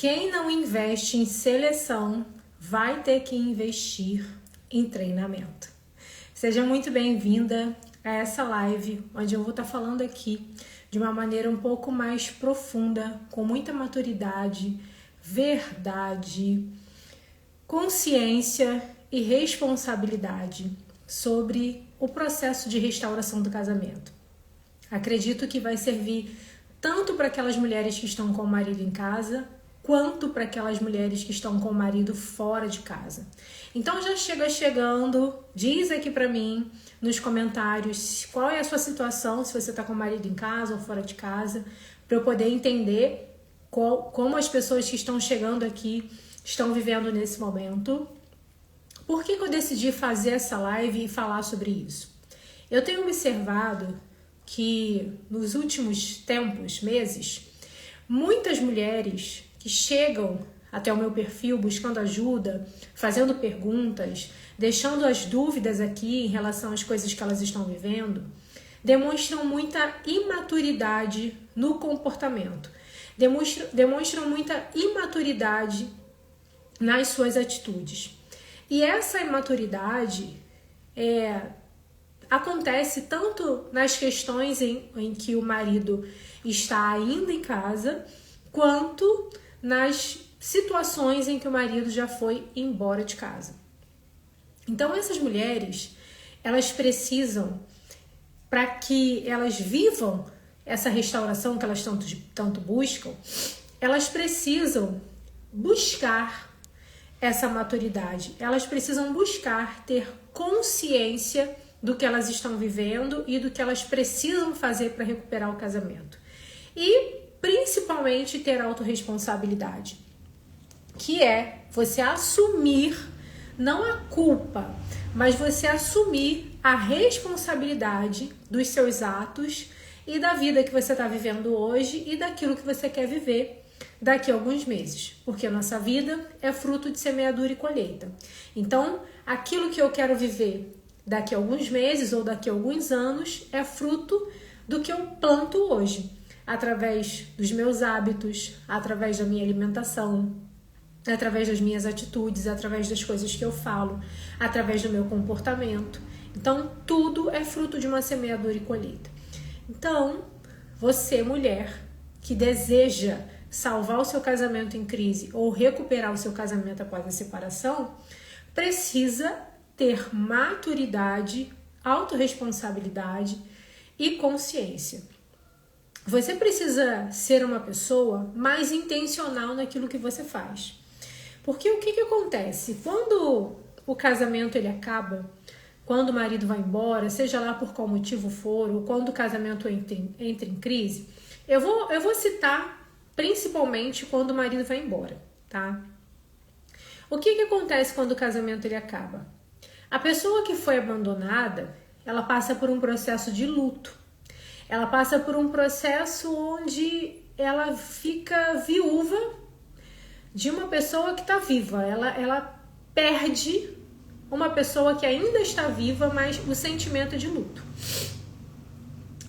Quem não investe em seleção vai ter que investir em treinamento. Seja muito bem-vinda a essa live, onde eu vou estar falando aqui de uma maneira um pouco mais profunda, com muita maturidade, verdade, consciência e responsabilidade sobre o processo de restauração do casamento. Acredito que vai servir tanto para aquelas mulheres que estão com o marido em casa, quanto para aquelas mulheres que estão com o marido fora de casa. Então já chegando, diz aqui para mim nos comentários qual é a sua situação, se você está com o marido em casa ou fora de casa, para eu poder entender como as pessoas que estão chegando aqui estão vivendo nesse momento. Por que eu decidi fazer essa live e falar sobre isso? Eu tenho observado que nos últimos tempos, meses, muitas mulheres que chegam até o meu perfil buscando ajuda, fazendo perguntas, deixando as dúvidas aqui em relação às coisas que elas estão vivendo, demonstram muita imaturidade no comportamento, demonstram muita imaturidade nas suas atitudes. E essa imaturidade acontece tanto nas questões em que o marido está ainda em casa, quanto nas situações em que o marido já foi embora de casa. Então essas mulheres, elas precisam, para que elas vivam essa restauração que elas tanto buscam, elas precisam buscar essa maturidade, elas precisam buscar ter consciência do que elas estão vivendo e do que elas precisam fazer para recuperar o casamento. E principalmente ter autorresponsabilidade, que é você assumir, não a culpa, mas você assumir a responsabilidade dos seus atos e da vida que você está vivendo hoje e daquilo que você quer viver daqui a alguns meses, porque a nossa vida é fruto de semeadura e colheita. Então, aquilo que eu quero viver daqui a alguns meses ou daqui a alguns anos é fruto do que eu planto hoje, através dos meus hábitos, através da minha alimentação, através das minhas atitudes, através das coisas que eu falo, através do meu comportamento. Então, tudo é fruto de uma semeadura e colheita. Então, você, mulher, que deseja salvar o seu casamento em crise ou recuperar o seu casamento após a separação, precisa ter maturidade, autorresponsabilidade e consciência. Você precisa ser uma pessoa mais intencional naquilo que você faz. Porque o que acontece? Quando o casamento ele acaba, quando o marido vai embora, seja lá por qual motivo for, ou quando o casamento entra em crise, eu vou citar principalmente quando o marido vai embora, tá? O que acontece quando o casamento ele acaba? A pessoa que foi abandonada, ela passa por um processo de luto. Ela passa por um processo onde ela fica viúva de uma pessoa que está viva. Ela perde uma pessoa que ainda está viva, mas o sentimento é de luto.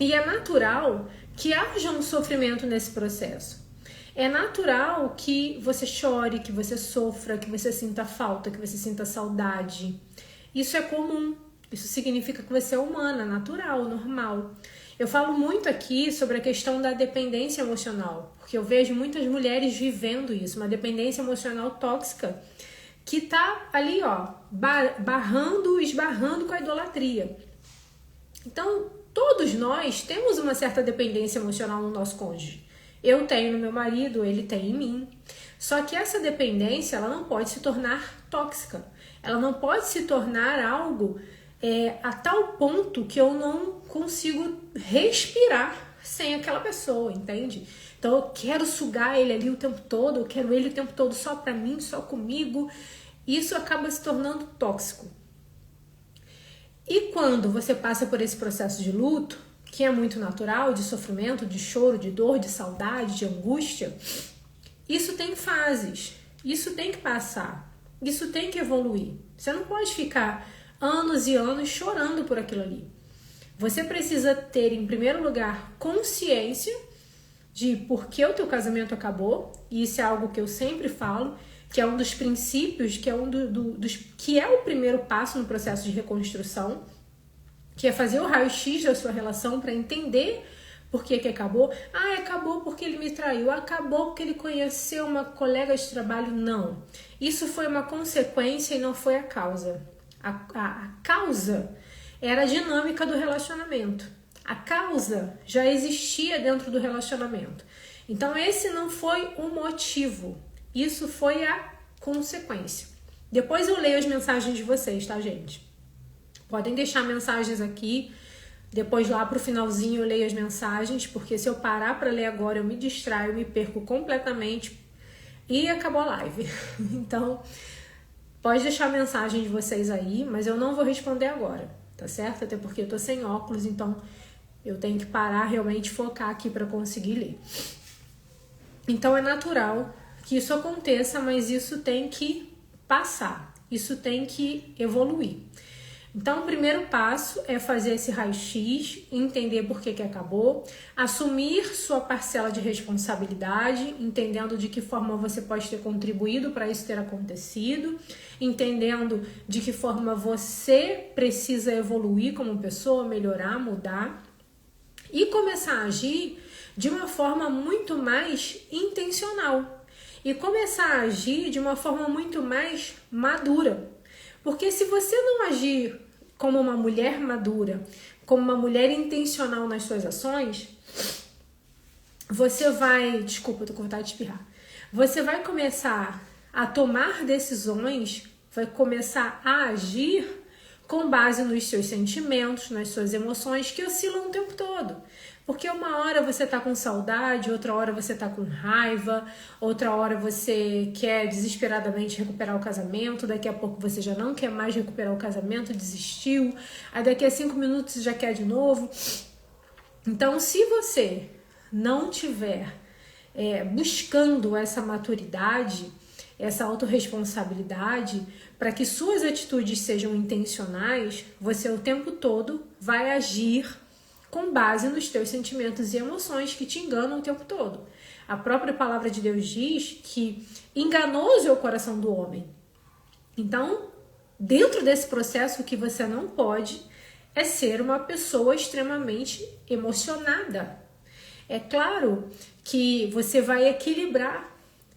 E é natural que haja um sofrimento nesse processo. É natural que você chore, que você sofra, que você sinta falta, que você sinta saudade. Isso é comum. Isso significa que você é humana, natural, normal. Eu falo muito aqui sobre a questão da dependência emocional, porque eu vejo muitas mulheres vivendo isso, uma dependência emocional tóxica, que tá ali, esbarrando com a idolatria. Então, todos nós temos uma certa dependência emocional no nosso cônjuge. Eu tenho no meu marido, ele tem em mim. Só que essa dependência, ela não pode se tornar tóxica. Ela não pode se tornar algo a tal ponto que eu não consigo respirar sem aquela pessoa, entende? Então eu quero sugar ele ali o tempo todo, eu quero ele o tempo todo só pra mim, só comigo. Isso acaba se tornando tóxico. E quando você passa por esse processo de luto, que é muito natural, de sofrimento, de choro, de dor, de saudade, de angústia, isso tem fases, isso tem que passar, isso tem que evoluir. Você não pode ficar anos e anos chorando por aquilo ali. Você precisa ter, em primeiro lugar, consciência de por que o teu casamento acabou, e isso é algo que eu sempre falo, que é um dos princípios, que é que é o primeiro passo no processo de reconstrução, que é fazer o raio-x da sua relação para entender por que acabou. Ah, acabou porque ele me traiu, acabou porque ele conheceu uma colega de trabalho. Não, isso foi uma consequência e não foi a causa. A causa era a dinâmica do relacionamento. A causa já existia dentro do relacionamento. Então esse não foi o motivo, isso foi a consequência. Depois eu leio as mensagens de vocês, tá, gente? Podem deixar mensagens aqui, depois lá pro finalzinho eu leio as mensagens, porque se eu parar para ler agora eu me distraio, eu me perco completamente e acabou a live. Então, pode deixar a mensagem de vocês aí, mas eu não vou responder agora, tá certo? Até porque eu tô sem óculos, então eu tenho que parar, realmente focar aqui para conseguir ler. Então é natural que isso aconteça, mas isso tem que passar, isso tem que evoluir. Então o primeiro passo é fazer esse raio-x, entender por que acabou, assumir sua parcela de responsabilidade, entendendo de que forma você pode ter contribuído para isso ter acontecido, entendendo de que forma você precisa evoluir como pessoa, melhorar, mudar e começar a agir de uma forma muito mais intencional e começar a agir de uma forma muito mais madura. Porque se você não agir como uma mulher madura, como uma mulher intencional nas suas ações, você vai... Desculpa, eu tô com vontade de espirrar. Você vai começar a tomar decisões, vai começar a agir com base nos seus sentimentos, nas suas emoções, que oscilam o tempo todo. Porque uma hora você tá com saudade, outra hora você tá com raiva, outra hora você quer desesperadamente recuperar o casamento, daqui a pouco você já não quer mais recuperar o casamento, desistiu, aí daqui a 5 minutos você já quer de novo. Então, se você não tiver buscando essa maturidade, essa autorresponsabilidade, para que suas atitudes sejam intencionais, você o tempo todo vai agir com base nos teus sentimentos e emoções que te enganam o tempo todo. A própria palavra de Deus diz que enganoso é o coração do homem. Então, dentro desse processo, o que você não pode é ser uma pessoa extremamente emocionada. É claro que você vai equilibrar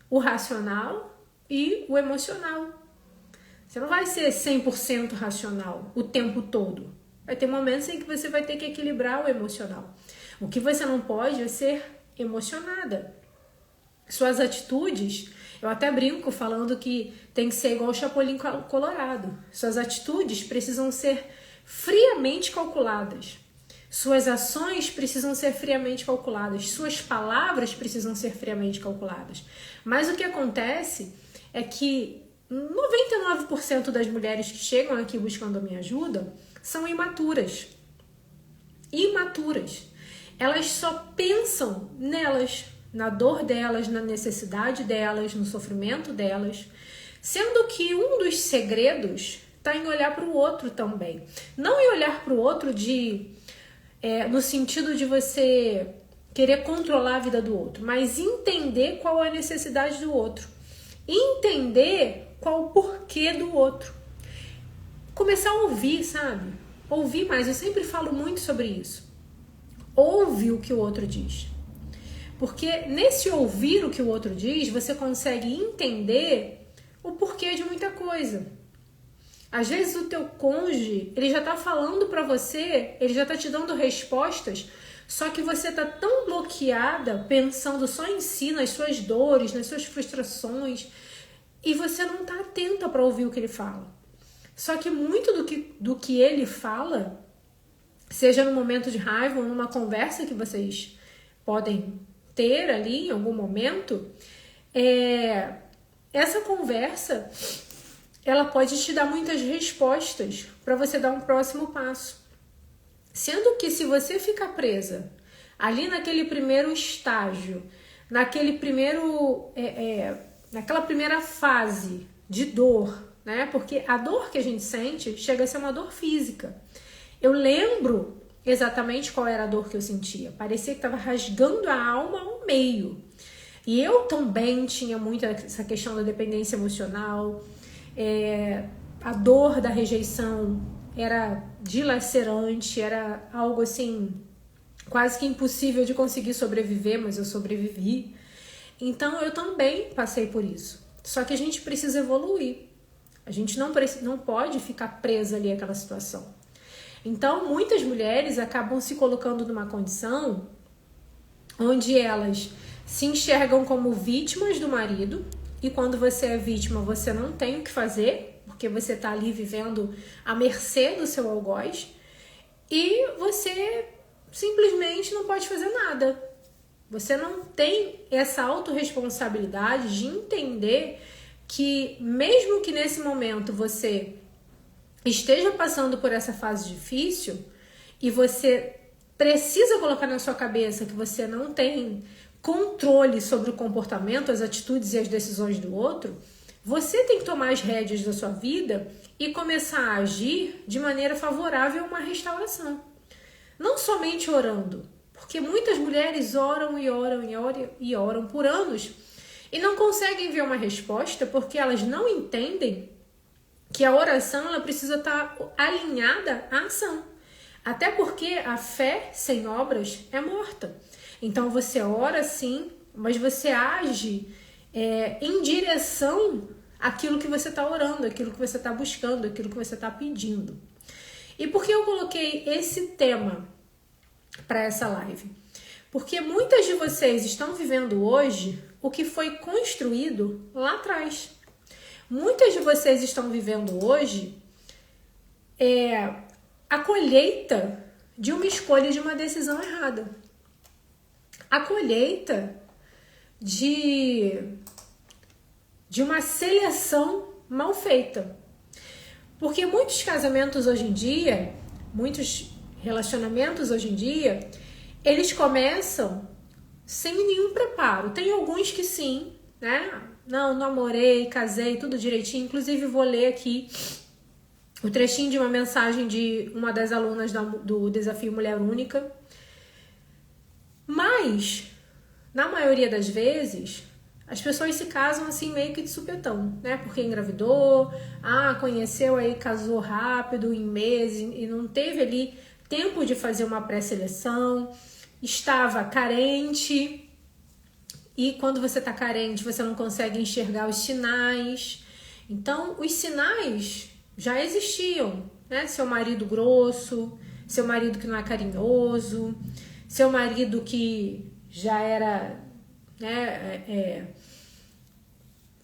o racional e o emocional. Você não vai ser 100% racional o tempo todo. Vai ter momentos em que você vai ter que equilibrar o emocional. O que você não pode é ser emocionada. Suas atitudes, eu até brinco falando que tem que ser igual o Chapolin Colorado. Suas atitudes precisam ser friamente calculadas. Suas ações precisam ser friamente calculadas. Suas palavras precisam ser friamente calculadas. Mas o que acontece é que 99% das mulheres que chegam aqui buscando a minha ajuda são imaturas. Imaturas. Elas só pensam nelas, na dor delas, na necessidade delas, no sofrimento delas, sendo que um dos segredos está em olhar para o outro também. Não em olhar para o outro no sentido de você querer controlar a vida do outro, mas entender qual é a necessidade do outro. Entender qual o porquê do outro. Começar a ouvir, sabe? Ouvir mais. Eu sempre falo muito sobre isso. Ouve o que o outro diz. Porque nesse ouvir o que o outro diz, você consegue entender o porquê de muita coisa. Às vezes o teu cônjuge, ele já tá falando pra você, ele já tá te dando respostas, só que você tá tão bloqueada, pensando só em si, nas suas dores, nas suas frustrações, e você não tá atenta para ouvir o que ele fala. Só que muito do que ele fala, seja no momento de raiva ou numa conversa que vocês podem ter ali em algum momento, essa conversa, ela pode te dar muitas respostas para você dar um próximo passo. Sendo que se você ficar presa ali naquele primeiro estágio, naquela primeira fase de dor, né? Porque a dor que a gente sente chega a ser uma dor física. Eu lembro exatamente qual era a dor que eu sentia. Parecia que estava rasgando a alma ao meio. E eu também tinha muito essa questão da dependência emocional. A dor da rejeição era dilacerante, era algo assim, quase que impossível de conseguir sobreviver, mas eu sobrevivi. Então eu também passei por isso. Só que a gente precisa evoluir. A gente não pode ficar presa ali àquela situação. Então muitas mulheres acabam se colocando numa condição onde elas se enxergam como vítimas do marido, e quando você é vítima você não tem o que fazer, porque você está ali vivendo à mercê do seu algoz, e você simplesmente não pode fazer nada. Você não tem essa autorresponsabilidade de entender que mesmo que nesse momento você esteja passando por essa fase difícil e você precisa colocar na sua cabeça que você não tem controle sobre o comportamento, as atitudes e as decisões do outro, você tem que tomar as rédeas da sua vida e começar a agir de maneira favorável a uma restauração. Não somente orando, porque muitas mulheres oram e oram e oram e oram por anos e não conseguem ver uma resposta porque elas não entendem que a oração ela precisa estar alinhada à ação. Até porque a fé sem obras é morta. Então você ora sim, mas você age em direção àquilo que você está orando, àquilo que você está buscando, àquilo que você está pedindo. E por que eu coloquei esse tema para essa live? Porque muitas de vocês estão vivendo hoje o que foi construído lá atrás. Muitas de vocês estão vivendo hoje a colheita de uma escolha de uma decisão errada. A colheita de uma seleção mal feita. Porque muitos casamentos hoje em dia, muitos relacionamentos hoje em dia, eles começam sem nenhum preparo. Tem alguns que sim, né? Não, namorei, casei, tudo direitinho. Inclusive vou ler aqui o trechinho de uma mensagem de uma das alunas do Desafio Mulher Única. Mas, na maioria das vezes, as pessoas se casam assim meio que de supetão, né? Porque engravidou, conheceu aí, casou rápido, em meses, e não teve ali tempo de fazer uma pré-seleção, estava carente, e quando você está carente, você não consegue enxergar os sinais. Então, os sinais já existiam, né? Seu marido grosso, seu marido que não é carinhoso, seu marido que já era, né,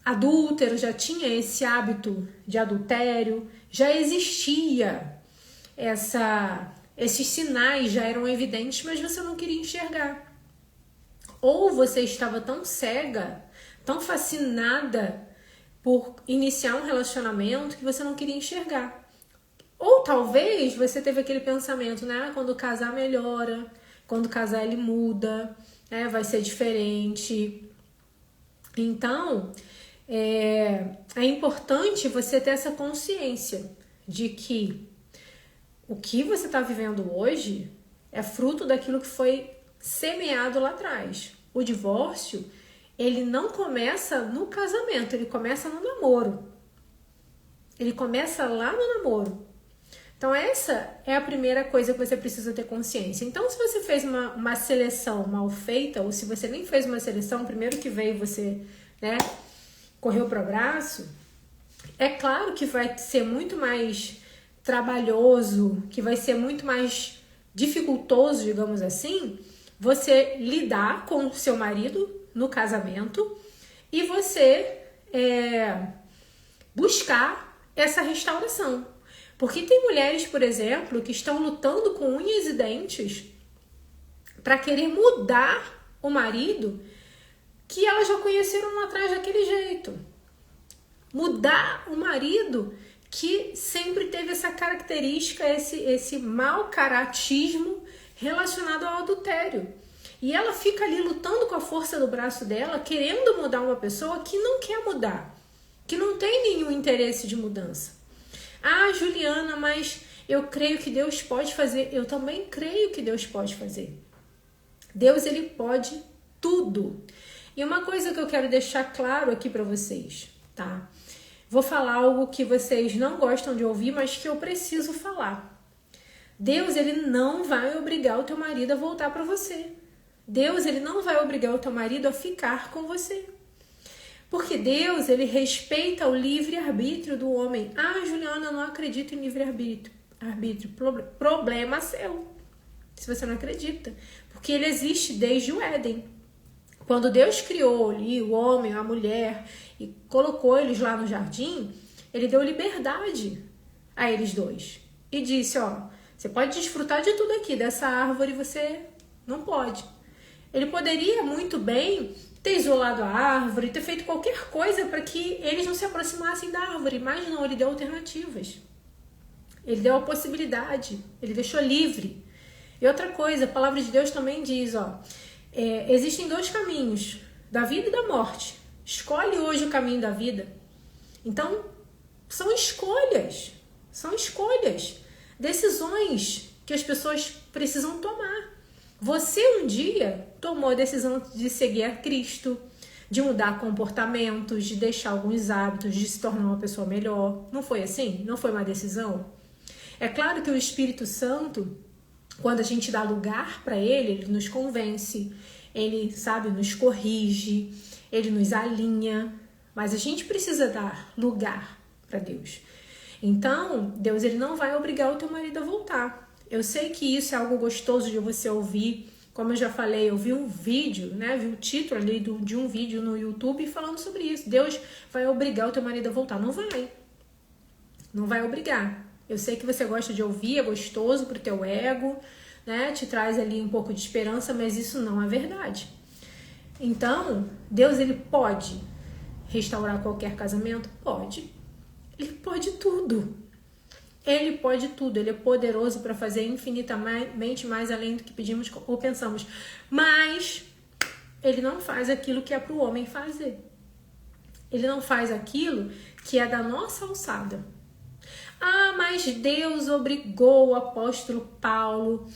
adúltero, já tinha esse hábito de adultério, já existia esses sinais, já eram evidentes, mas você não queria enxergar. Ou você estava tão cega, tão fascinada por iniciar um relacionamento que você não queria enxergar. Ou talvez você teve aquele pensamento, né? Quando casar melhora, quando casar ele muda, né? Vai ser diferente. Então, é importante você ter essa consciência de que o que você está vivendo hoje é fruto daquilo que foi semeado lá atrás. O divórcio, ele não começa no casamento, ele começa no namoro. Ele começa lá no namoro. Então essa é a primeira coisa que você precisa ter consciência. Então se você fez uma seleção mal feita, ou se você nem fez uma seleção, primeiro que veio você, né, correu para o abraço, é claro que vai ser muito mais trabalhoso, que vai ser muito mais dificultoso, digamos assim, você lidar com o seu marido no casamento e você buscar essa restauração. Porque tem mulheres, por exemplo, que estão lutando com unhas e dentes para querer mudar o marido que elas já conheceram lá atrás daquele jeito. Mudar o marido que sempre teve essa característica, esse mau caratismo relacionado ao adultério. E ela fica ali lutando com a força do braço dela, querendo mudar uma pessoa que não quer mudar, que não tem nenhum interesse de mudança. Juliana, mas Eu creio que Deus pode fazer. Eu também creio que Deus pode fazer. Deus, ele pode tudo. E uma coisa que eu quero deixar claro aqui para vocês, tá? Vou falar algo que vocês não gostam de ouvir, mas que eu preciso falar. Deus, ele não vai obrigar o teu marido a voltar para você. Deus, ele não vai obrigar o teu marido a ficar com você. Porque Deus, ele respeita o livre-arbítrio do homem. Ah, Juliana, eu não acredito em livre-arbítrio. Problema seu, se você não acredita. Porque ele existe desde o Éden. Quando Deus criou ali o homem, a mulher e colocou eles lá no jardim, ele deu liberdade a eles dois. E disse, ó, você pode desfrutar de tudo aqui, dessa árvore você não pode. Ele poderia muito bem ter isolado a árvore, ter feito qualquer coisa para que eles não se aproximassem da árvore, mas não, ele deu alternativas. Ele deu a possibilidade, ele deixou livre. E outra coisa, a palavra de Deus também diz, ó, existem dois caminhos, da vida e da morte. Escolhe hoje o caminho da vida. Então, são escolhas, decisões que as pessoas precisam tomar. Você um dia tomou a decisão de seguir a Cristo, de mudar comportamentos, de deixar alguns hábitos, de se tornar uma pessoa melhor. Não foi assim? Não foi uma decisão? É claro que o Espírito Santo, quando a gente dá lugar para ele nos convence, ele, sabe, nos corrige, ele nos alinha, mas a gente precisa dar lugar para Deus. Então, Deus, ele não vai obrigar o teu marido a voltar. Eu sei que isso é algo gostoso de você ouvir. Como eu já falei, eu vi um vídeo, né? Vi o título ali de um vídeo no YouTube falando sobre isso. Deus vai obrigar o teu marido a voltar. Não vai. Não vai obrigar. Eu sei que você gosta de ouvir, é gostoso pro teu ego, né? Te traz ali um pouco de esperança, mas isso não é verdade. Então, Deus, ele pode restaurar qualquer casamento? Pode. Ele pode tudo. Ele pode tudo. Ele é poderoso para fazer infinitamente mais além do que pedimos ou pensamos. Mas ele não faz aquilo que é para o homem fazer. Ele não faz aquilo que é da nossa alçada. Ah, mas Deus obrigou o apóstolo Paulo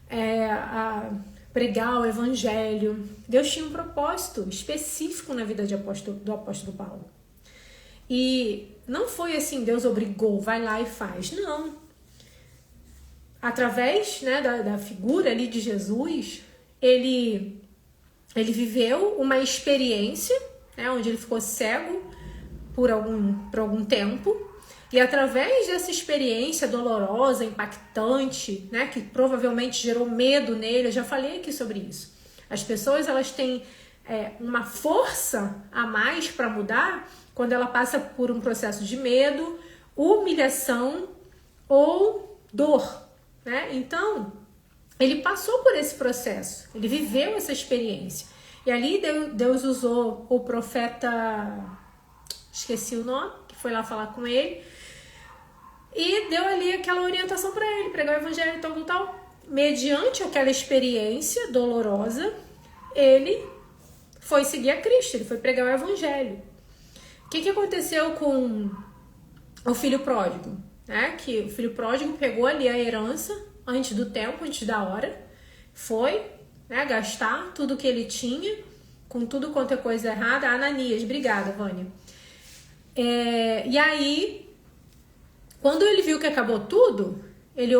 a pregar o evangelho. Deus tinha um propósito específico na vida do apóstolo Paulo. E não foi assim, Deus obrigou, vai lá e faz. Não. Através, né, da figura ali de Jesus, ele viveu uma experiência, né, onde ele ficou cego por algum tempo. E através dessa experiência dolorosa, impactante, né, que provavelmente gerou medo nele, eu já falei aqui sobre isso. As pessoas, elas têm uma força a mais para mudar quando ela passa por um processo de medo, humilhação ou dor, né? Então, ele passou por esse processo, ele viveu essa experiência. E ali Deus usou o profeta, esqueci o nome, que foi lá falar com ele, e deu ali aquela orientação para ele, pregar o evangelho, tal. Mediante aquela experiência dolorosa, ele foi seguir a Cristo, ele foi pregar o evangelho. O que aconteceu com o filho pródigo? Que o filho pródigo pegou ali a herança antes do tempo, antes da hora, foi, né, gastar tudo que ele tinha, com tudo quanto é coisa errada. Ananias, obrigada, Vânia. E aí, quando ele viu que acabou tudo, ele,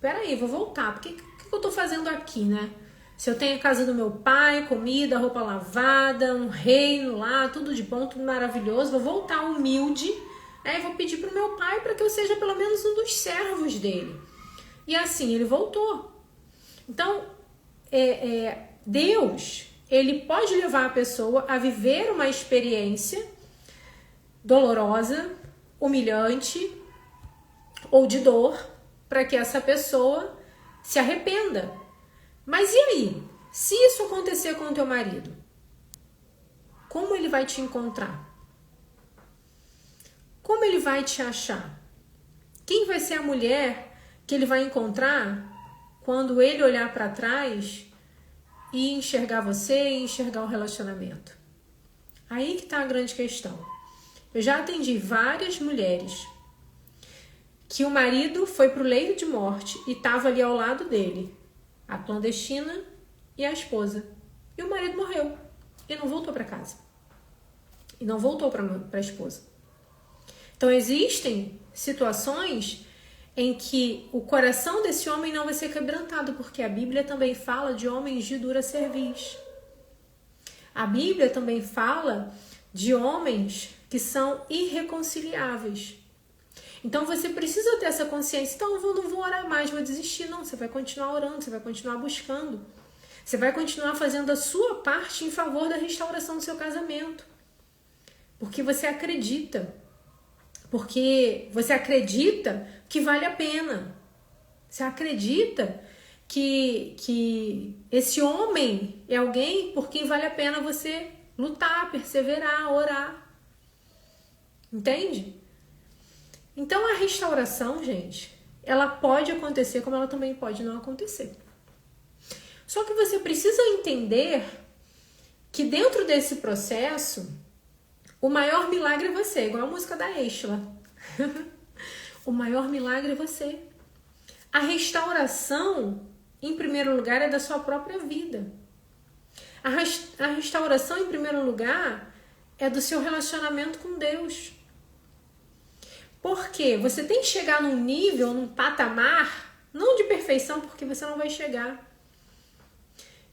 peraí, vou voltar, porque o que eu tô fazendo aqui, né? Se eu tenho a casa do meu pai, comida, roupa lavada, um reino lá, tudo de bom, tudo maravilhoso, vou voltar humilde, e vou pedir pro meu pai para que eu seja pelo menos um dos servos dele. E assim ele voltou. Então, Deus, ele pode levar a pessoa a viver uma experiência dolorosa, humilhante ou de dor, para que essa pessoa se arrependa. Mas e aí? Se isso acontecer com o teu marido, como ele vai te encontrar? Como ele vai te achar? Quem vai ser a mulher que ele vai encontrar quando ele olhar para trás e enxergar você e enxergar o relacionamento? Aí que tá a grande questão. Eu já atendi várias mulheres que o marido foi pro leito de morte e estava ali ao lado dele, a clandestina e a esposa. E o marido morreu e não voltou para casa. E não voltou para a esposa. Então existem situações em que o coração desse homem não vai ser quebrantado, porque a Bíblia também fala de homens de dura cerviz. A Bíblia também fala de homens que são irreconciliáveis. Então você precisa ter essa consciência. Então eu não vou orar mais, vou desistir. Não, você vai continuar orando, você vai continuar buscando. Você vai continuar fazendo a sua parte em favor da restauração do seu casamento. Porque você acredita. Porque você acredita que vale a pena. Você acredita que esse homem é alguém por quem vale a pena você lutar, perseverar, orar. Entende? Então a restauração, gente, ela pode acontecer como ela também pode não acontecer. Só que você precisa entender que dentro desse processo, o maior milagre é você, igual a música da Estela. O maior milagre é você. A restauração, em primeiro lugar, é da sua própria vida. A restauração, em primeiro lugar, é do seu relacionamento com Deus. Porque você tem que chegar num nível, num patamar, não de perfeição, porque você não vai chegar.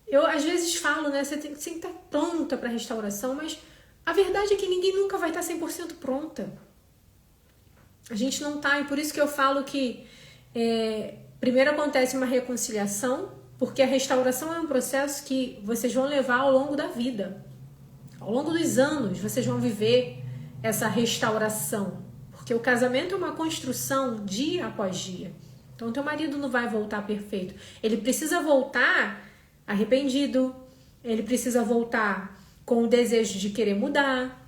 Eu às vezes falo, né, você tem que estar pronta para a restauração, mas a verdade é que ninguém nunca vai estar 100% pronta. A gente não tá, e por isso que eu falo que primeiro acontece uma reconciliação, porque a restauração é um processo que vocês vão levar ao longo da vida. Ao longo dos anos, vocês vão viver essa restauração. Porque o casamento é uma construção dia após dia. Então, teu marido não vai voltar perfeito. Ele precisa voltar arrependido. Ele precisa voltar com o desejo de querer mudar.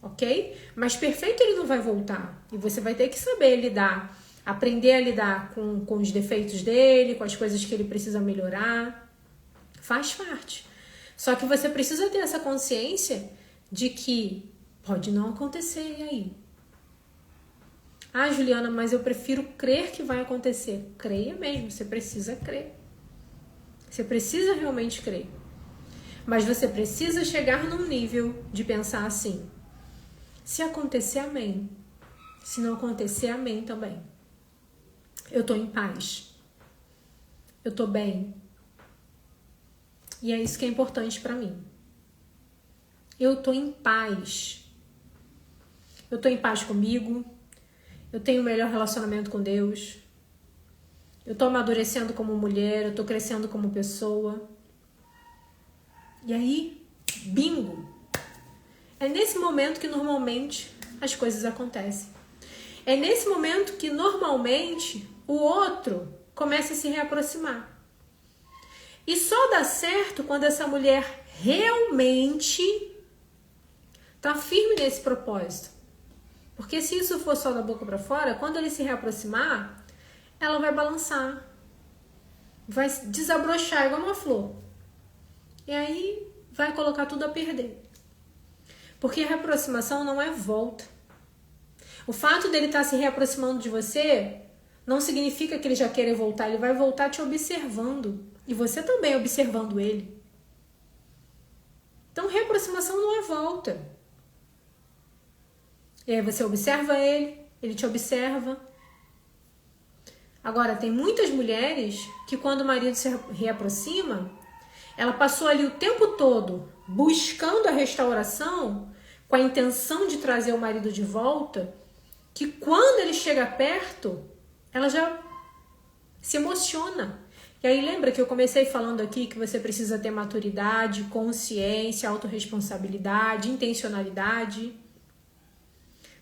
Ok? Mas perfeito ele não vai voltar. E você vai ter que saber lidar. Aprender a lidar com os defeitos dele, com as coisas que ele precisa melhorar. Faz parte. Só que você precisa ter essa consciência de que pode não acontecer. E aí? Ah, Juliana, mas eu prefiro crer que vai acontecer. Creia mesmo, você precisa crer. Você precisa realmente crer. Mas você precisa chegar num nível de pensar assim: se acontecer, amém. Se não acontecer, amém também. Eu tô em paz. Eu tô bem. E é isso que é importante pra mim. Eu tô em paz. Eu tô em paz comigo. Eu tenho o melhor relacionamento com Deus. Eu tô amadurecendo como mulher. Eu tô crescendo como pessoa. E aí, bingo! É nesse momento que normalmente as coisas acontecem. É nesse momento que normalmente o outro começa a se reaproximar. E só dá certo quando essa mulher realmente tá firme nesse propósito. Porque se isso for só da boca para fora, quando ele se reaproximar, ela vai balançar. Vai desabrochar igual uma flor. E aí vai colocar tudo a perder. Porque a reaproximação não é volta. O fato dele estar se reaproximando de você não significa que ele já queira voltar. Ele vai voltar te observando. E você também observando ele. Então, reaproximação não é volta. E aí você observa ele, ele te observa. Agora, tem muitas mulheres que quando o marido se reaproxima, ela passou ali o tempo todo buscando a restauração com a intenção de trazer o marido de volta, que quando ele chega perto, ela já se emociona. E aí lembra que eu comecei falando aqui que você precisa ter maturidade, consciência, autorresponsabilidade, intencionalidade.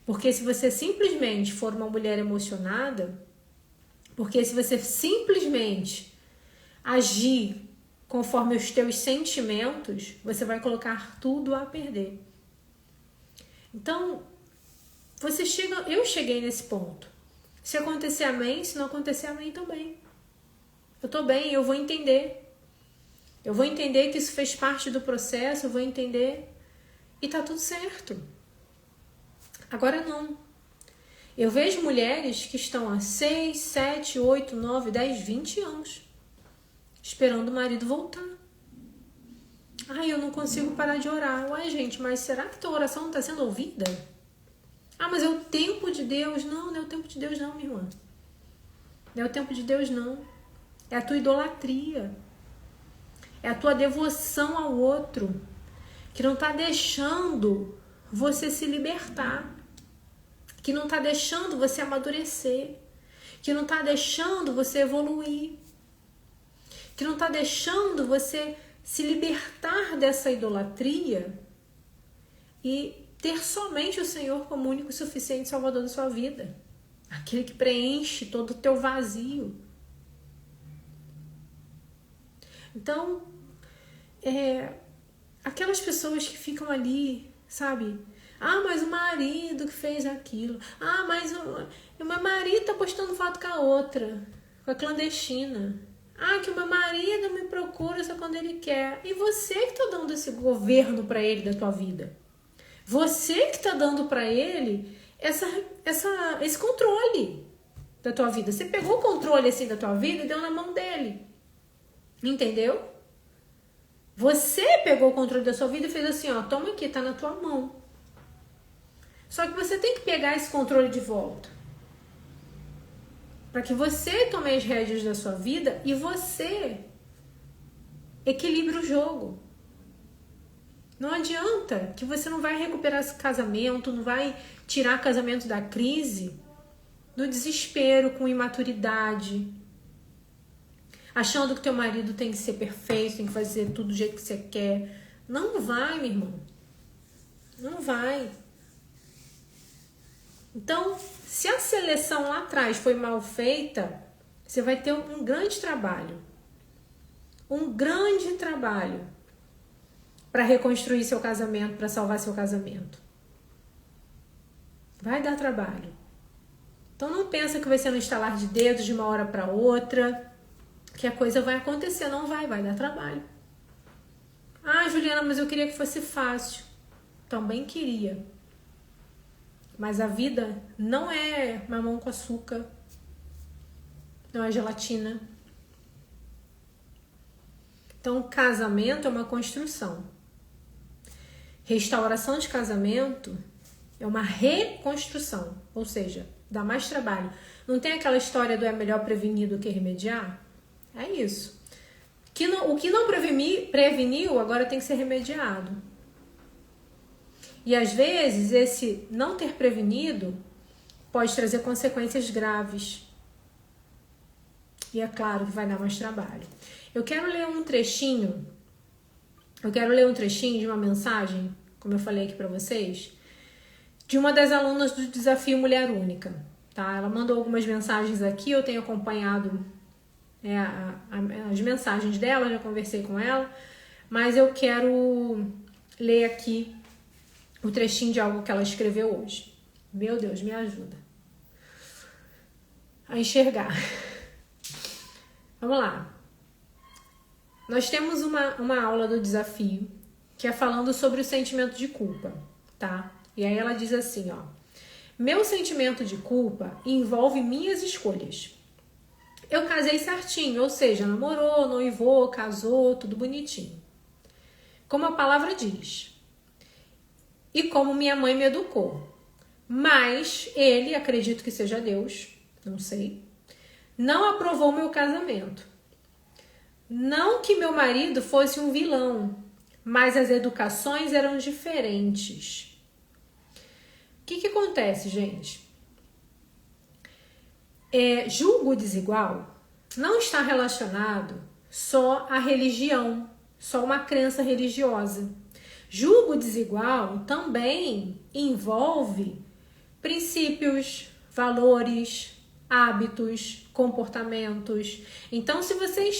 Porque se você simplesmente for uma mulher emocionada, porque se você simplesmente agir conforme os teus sentimentos, você vai colocar tudo a perder. Então, eu cheguei nesse ponto. Se acontecer, amém. Se não acontecer, amém também. Eu tô bem, eu vou entender. Eu vou entender que isso fez parte do processo, eu vou entender e tá tudo certo. Agora não. Eu vejo mulheres que estão há 6, 7, 8, 9, 10, 20 anos esperando o marido voltar. Ai, eu não consigo parar de orar. Ué, gente, mas será que tua oração não está sendo ouvida? Ah, mas é o tempo de Deus. Não, não é o tempo de Deus não, minha irmã. Não é o tempo de Deus não. É a tua idolatria. É a tua devoção ao outro, que não está deixando você se libertar, que não está deixando você amadurecer, que não está deixando você evoluir, que não está deixando você se libertar dessa idolatria e ter somente o Senhor como único e suficiente Salvador da sua vida, aquele que preenche todo o teu vazio. Então, aquelas pessoas que ficam ali, sabe? Ah, mas o marido que fez aquilo. Ah, mas o meu marido tá postando foto com a outra, com a clandestina. Ah, que o meu marido me procura só quando ele quer. E você que tá dando esse governo para ele da tua vida. Você que tá dando para ele esse controle da tua vida. Você pegou o controle assim da tua vida e deu na mão dele. Entendeu? Você pegou o controle da sua vida e fez assim, ó, toma aqui, tá na tua mão. Só que você tem que pegar esse controle de volta. Para que você tome as rédeas da sua vida e você equilibre o jogo. Não adianta que você não vai recuperar esse casamento, não vai tirar o casamento da crise, do desespero, com imaturidade, achando que teu marido tem que ser perfeito, tem que fazer tudo do jeito que você quer. Não vai, meu irmão. Não vai. Então, se a seleção lá atrás foi mal feita, você vai ter um grande trabalho. Um grande trabalho para reconstruir seu casamento, para salvar seu casamento. Vai dar trabalho. Então, não pensa que vai ser no estalar de dedos de uma hora para outra, que a coisa vai acontecer. Não vai dar trabalho. Ah, Juliana, mas eu queria que fosse fácil. Também queria. Mas a vida não é mamão com açúcar. Não é gelatina. Então, casamento é uma construção. Restauração de casamento é uma reconstrução. Ou seja, dá mais trabalho. Não tem aquela história do é melhor prevenir do que remediar? É isso. O que não preveniu, agora tem que ser remediado. E às vezes, esse não ter prevenido pode trazer consequências graves. E é claro que vai dar mais trabalho. Eu quero ler um trechinho de uma mensagem, como eu falei aqui para vocês, de uma das alunas do Desafio Mulher Única. Tá? Ela mandou algumas mensagens aqui, eu tenho acompanhado as mensagens dela, já conversei com ela, mas eu quero ler aqui o trechinho de algo que ela escreveu hoje. Meu Deus, me ajuda a enxergar. Vamos lá. Nós temos uma aula do desafio que é falando sobre o sentimento de culpa, tá? E aí ela diz assim, ó: meu sentimento de culpa envolve minhas escolhas. Eu casei certinho, ou seja, namorou, noivou, casou, tudo bonitinho. Como a palavra diz. E como minha mãe me educou. Mas ele, acredito que seja Deus, não sei, não aprovou meu casamento. Não que meu marido fosse um vilão, mas as educações eram diferentes. O que acontece, gente? Julgo desigual não está relacionado só à religião, só uma crença religiosa. Julgo desigual também envolve princípios, valores, hábitos, comportamentos. Então, se você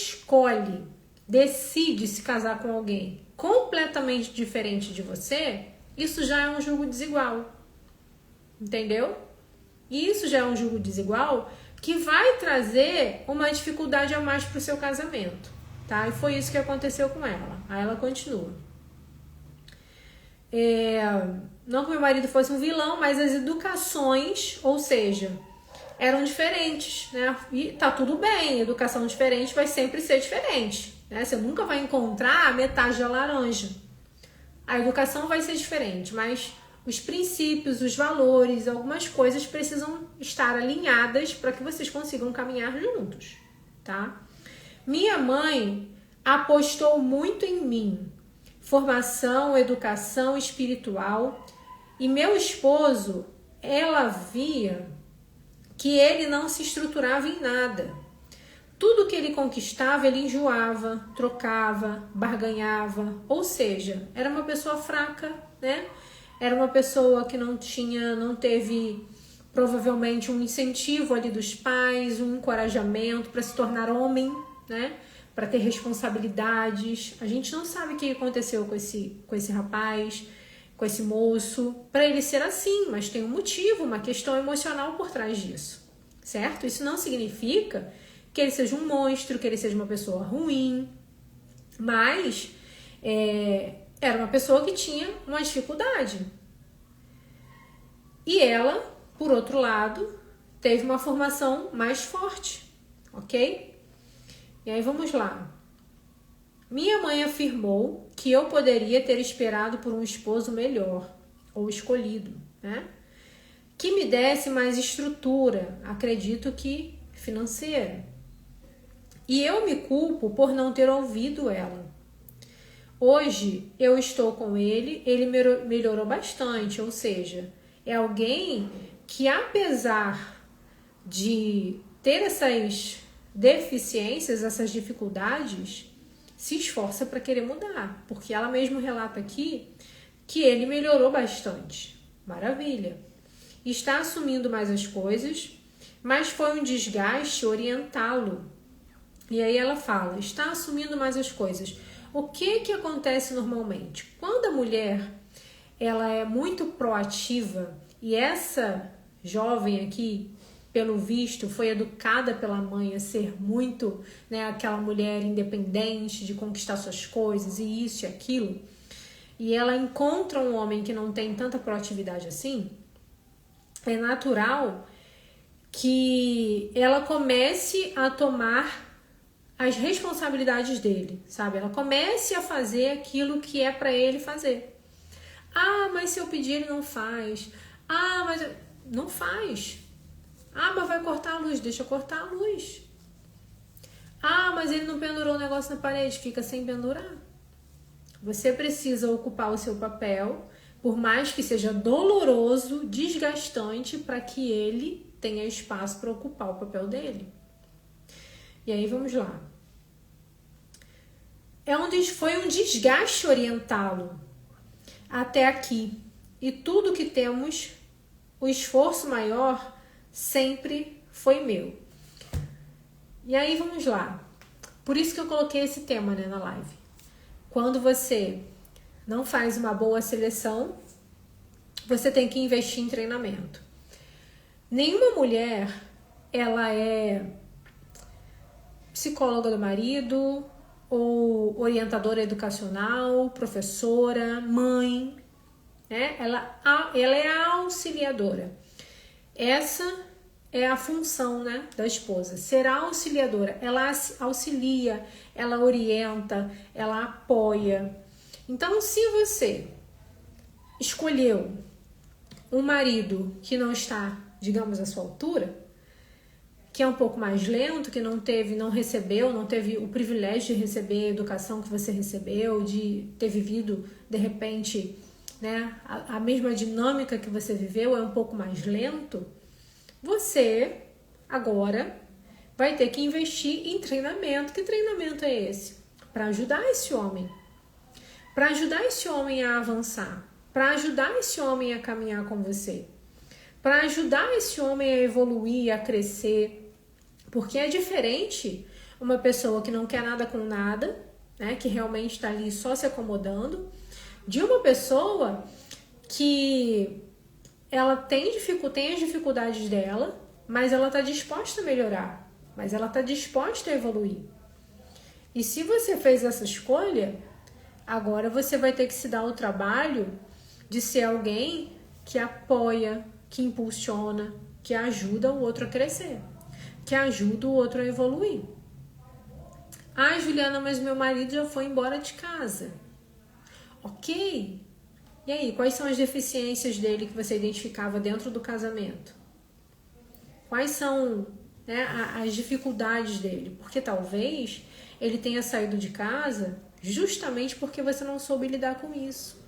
decide se casar com alguém completamente diferente de você, isso já é um julgo desigual. Entendeu? E isso já é um julgo desigual que vai trazer uma dificuldade a mais para o seu casamento, tá? E foi isso que aconteceu com ela. Aí ela continua. Não que meu marido fosse um vilão, mas as educações, ou seja, eram diferentes, né? E tá tudo bem, educação diferente vai sempre ser diferente, né? Você nunca vai encontrar a metade da laranja. A educação vai ser diferente, mas os princípios, os valores, algumas coisas precisam estar alinhadas para que vocês consigam caminhar juntos, tá? Minha mãe apostou muito em mim, formação, educação espiritual, e meu esposo, ela via que ele não se estruturava em nada. Tudo que ele conquistava, ele enjoava, trocava, barganhava, ou seja, era uma pessoa fraca, né? Era uma pessoa que não teve provavelmente um incentivo ali dos pais, um encorajamento para se tornar homem, né? Para ter responsabilidades. A gente não sabe o que aconteceu com esse rapaz, com esse moço, para ele ser assim, mas tem um motivo, uma questão emocional por trás disso, certo? Isso não significa que ele seja um monstro, que ele seja uma pessoa ruim, mas era uma pessoa que tinha uma dificuldade. E ela, por outro lado, teve uma formação mais forte, ok? E aí vamos lá. Minha mãe afirmou que eu poderia ter esperado por um esposo melhor, ou escolhido, né? Que me desse mais estrutura, acredito que financeira. E eu me culpo por não ter ouvido ela. Hoje eu estou com ele melhorou bastante, ou seja, é alguém que, apesar de ter essas deficiências, essas dificuldades, se esforça para querer mudar, porque ela mesma relata aqui que ele melhorou bastante. Maravilha. Está assumindo mais as coisas, mas foi um desgaste orientá-lo. E aí ela fala, está assumindo mais as coisas. O que acontece normalmente? Quando a mulher ela é muito proativa, e essa jovem aqui, pelo visto, foi educada pela mãe a ser muito, né, aquela mulher independente, de conquistar suas coisas, e isso e aquilo, e ela encontra um homem que não tem tanta proatividade assim, é natural que ela comece a tomar as responsabilidades dele, sabe? Ela comece a fazer aquilo que é para ele fazer. Ah, mas se eu pedir ele não faz. Ah, mas não faz. Ah, mas vai cortar a luz, deixa cortar a luz. Ah, mas ele não pendurou o negócio na parede, fica sem pendurar. Você precisa ocupar o seu papel, por mais que seja doloroso, desgastante, para que ele tenha espaço para ocupar o papel dele. E aí vamos lá. Foi um desgaste orientá-lo até aqui. E tudo que temos, o esforço maior sempre foi meu. E aí vamos lá. Por isso que eu coloquei esse tema, né, na live. Quando você não faz uma boa seleção, você tem que investir em treinamento. Nenhuma mulher, ela é psicóloga do marido, ou orientadora educacional, professora, mãe, né? Ela é a auxiliadora. Essa é a função, né, da esposa, ser a auxiliadora. Ela auxilia, ela orienta, ela apoia. Então, se você escolheu um marido que não está, digamos, à sua altura, que é um pouco mais lento, que não teve o privilégio de receber a educação que você recebeu, de ter vivido, de repente, né, a mesma dinâmica que você viveu, é um pouco mais lento, você agora vai ter que investir em treinamento. Que treinamento é esse? Para ajudar esse homem. Para ajudar esse homem a avançar. Para ajudar esse homem a caminhar com você. Para ajudar esse homem a evoluir, a crescer. Porque é diferente uma pessoa que não quer nada com nada, né, que realmente está ali só se acomodando, de uma pessoa que ela tem as dificuldades dela, mas ela está disposta a melhorar, mas ela está disposta a evoluir. E se você fez essa escolha, agora você vai ter que se dar o trabalho de ser alguém que apoia, que impulsiona, que ajuda o outro a crescer, que ajuda o outro a evoluir. Ah, Juliana, mas meu marido já foi embora de casa. Ok. E aí, quais são as deficiências dele que você identificava dentro do casamento? Quais são, né, as dificuldades dele? Porque talvez ele tenha saído de casa justamente porque você não soube lidar com isso.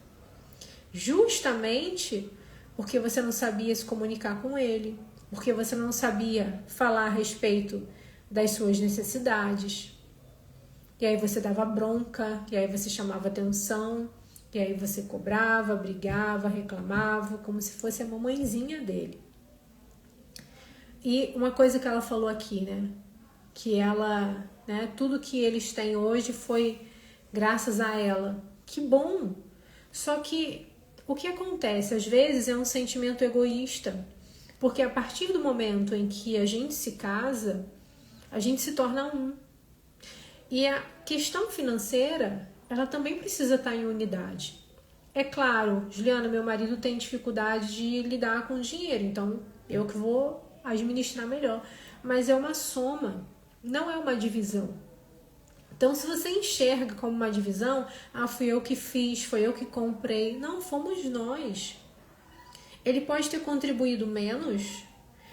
Justamente porque você não sabia se comunicar com ele, porque você não sabia falar a respeito das suas necessidades. E aí você dava bronca, e aí você chamava atenção, e aí você cobrava, brigava, reclamava, como se fosse a mamãezinha dele. E uma coisa que ela falou aqui, né? Que ela, né, tudo que eles têm hoje foi graças a ela. Que bom! Só que o que acontece? Às vezes é um sentimento egoísta. Porque a partir do momento em que a gente se casa, a gente se torna um. E a questão financeira, ela também precisa estar em unidade. É claro, Juliana, meu marido tem dificuldade de lidar com o dinheiro, então eu que vou administrar melhor. Mas é uma soma, não é uma divisão. Então, se você enxerga como uma divisão, fui eu que fiz, foi eu que comprei. Não, fomos nós. Ele pode ter contribuído menos,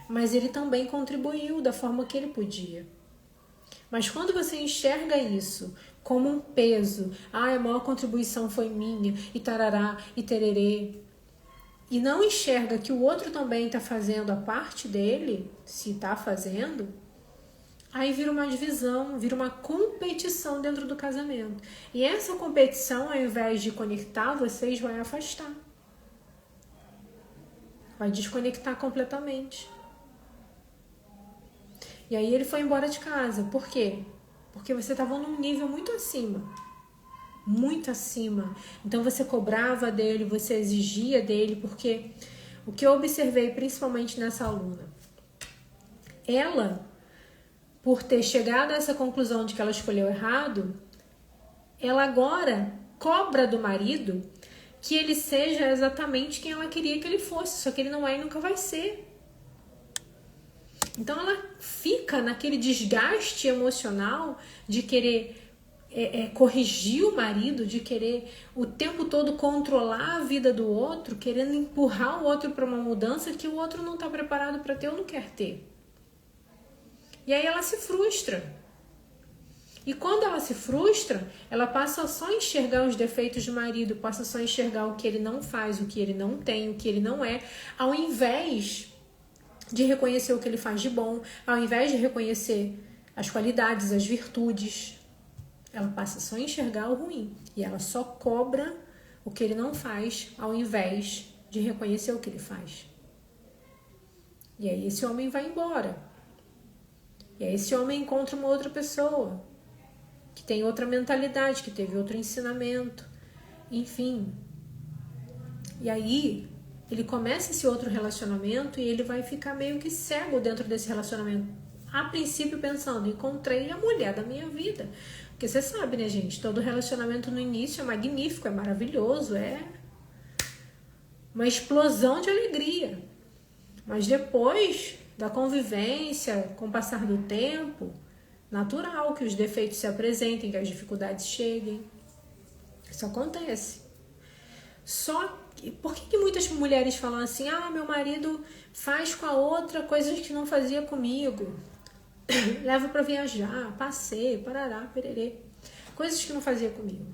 mas ele também contribuiu da forma que ele podia. Mas quando você enxerga isso como um peso, a maior contribuição foi minha, e tarará, e tererê, e não enxerga que o outro também está fazendo a parte dele, se está fazendo, aí vira uma divisão, vira uma competição dentro do casamento. E essa competição, ao invés de conectar vocês, vai afastar. Vai desconectar completamente. E aí ele foi embora de casa. Por quê? Porque você estava num nível muito acima. Muito acima. Então você cobrava dele, você exigia dele, porque o que eu observei principalmente nessa aluna, ela, por ter chegado a essa conclusão de que ela escolheu errado, ela agora cobra do marido que ele seja exatamente quem ela queria que ele fosse, só que ele não é e nunca vai ser. Então ela fica naquele desgaste emocional de querer corrigir o marido, de querer o tempo todo controlar a vida do outro, querendo empurrar o outro para uma mudança que o outro não está preparado para ter ou não quer ter. E aí ela se frustra. E quando ela se frustra, ela passa só a enxergar os defeitos do marido, passa só a enxergar o que ele não faz, o que ele não tem, o que ele não é, ao invés de reconhecer o que ele faz de bom, ao invés de reconhecer as qualidades, as virtudes, ela passa só a enxergar o ruim. E ela só cobra o que ele não faz, ao invés de reconhecer o que ele faz. E aí esse homem vai embora. E aí esse homem encontra uma outra pessoa, que tem outra mentalidade, que teve outro ensinamento, enfim. E aí ele começa esse outro relacionamento e ele vai ficar meio que cego dentro desse relacionamento. A princípio pensando, encontrei a mulher da minha vida. Porque você sabe, né, gente? Todo relacionamento no início é magnífico, é maravilhoso, é uma explosão de alegria. Mas depois da convivência, com o passar do tempo, natural que os defeitos se apresentem, que as dificuldades cheguem. Isso acontece. Só por que muitas mulheres falam assim, meu marido faz com a outra coisas que não fazia comigo, leva para viajar, passeio, parará, pererê, coisas que não fazia comigo.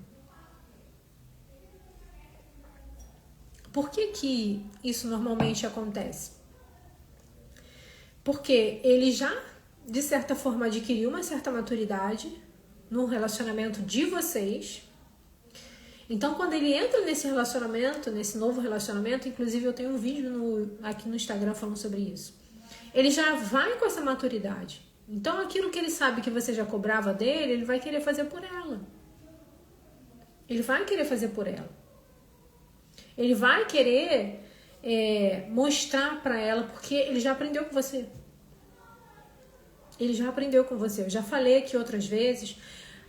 Por que isso normalmente acontece? Porque ele já, de certa forma, adquiriu uma certa maturidade no relacionamento de vocês. Então, quando ele entra nesse relacionamento, nesse novo relacionamento, inclusive eu tenho um vídeo aqui no Instagram falando sobre isso, ele já vai com essa maturidade. Então, aquilo que ele sabe que você já cobrava dele, ele vai querer fazer por ela. Ele vai querer fazer por ela. Ele vai querer mostrar para ela, porque ele já aprendeu com você. Ele já aprendeu com você. Eu já falei aqui outras vezes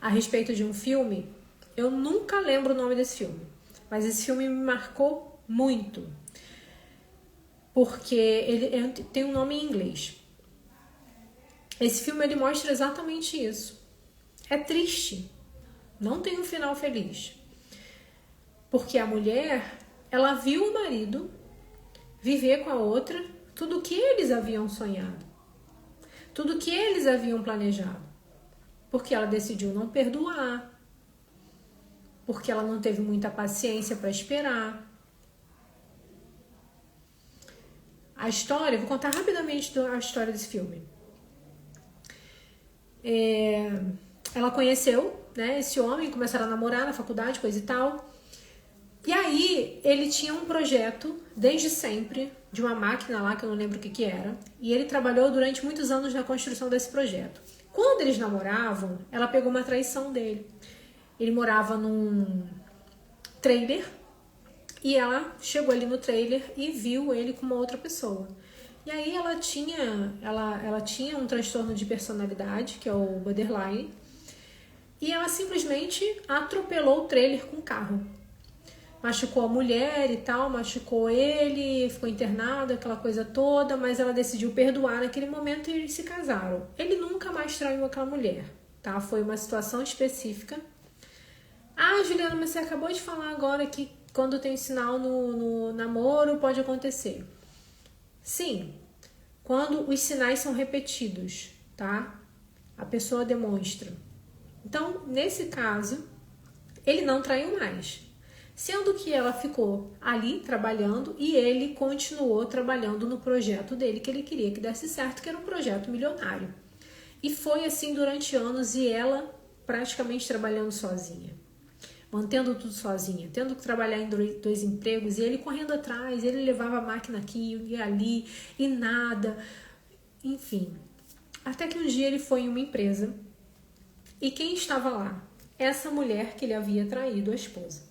a respeito de um filme. Eu nunca lembro o nome desse filme, mas esse filme me marcou muito. Porque ele tem um nome em inglês. Esse filme ele mostra exatamente isso. É triste. Não tem um final feliz. Porque a mulher, ela viu o marido viver com a outra tudo que eles haviam sonhado. Tudo que eles haviam planejado. Porque ela decidiu não perdoar. Porque ela não teve muita paciência para esperar. A história, vou contar rapidamente a história desse filme. Ela conheceu, né, esse homem, começaram a namorar na faculdade, coisa e tal. E aí, ele tinha um projeto, desde sempre, de uma máquina lá, que eu não lembro o que era. E ele trabalhou durante muitos anos na construção desse projeto. Quando eles namoravam, ela pegou uma traição dele. Ele morava num trailer. E ela chegou ali no trailer e viu ele com uma outra pessoa. E aí ela tinha um transtorno de personalidade, que é o borderline. E ela simplesmente atropelou o trailer com o carro. Machucou a mulher e tal, machucou ele, ficou internado, aquela coisa toda, mas ela decidiu perdoar naquele momento e eles se casaram. Ele nunca mais traiu aquela mulher, tá? Foi uma situação específica. Ah, Juliana, mas você acabou de falar agora que quando tem sinal no namoro pode acontecer. Sim, quando os sinais são repetidos, tá? A pessoa demonstra. Então, nesse caso, ele não traiu mais. Sendo que ela ficou ali trabalhando e ele continuou trabalhando no projeto dele, que ele queria que desse certo, que era um projeto milionário. E foi assim durante anos e ela praticamente trabalhando sozinha. Mantendo tudo sozinha, tendo que trabalhar em 2 empregos, e ele correndo atrás, ele levava a máquina aqui e ali, e nada, enfim. Até que um dia ele foi em uma empresa, e quem estava lá? Essa mulher que ele havia traído a esposa.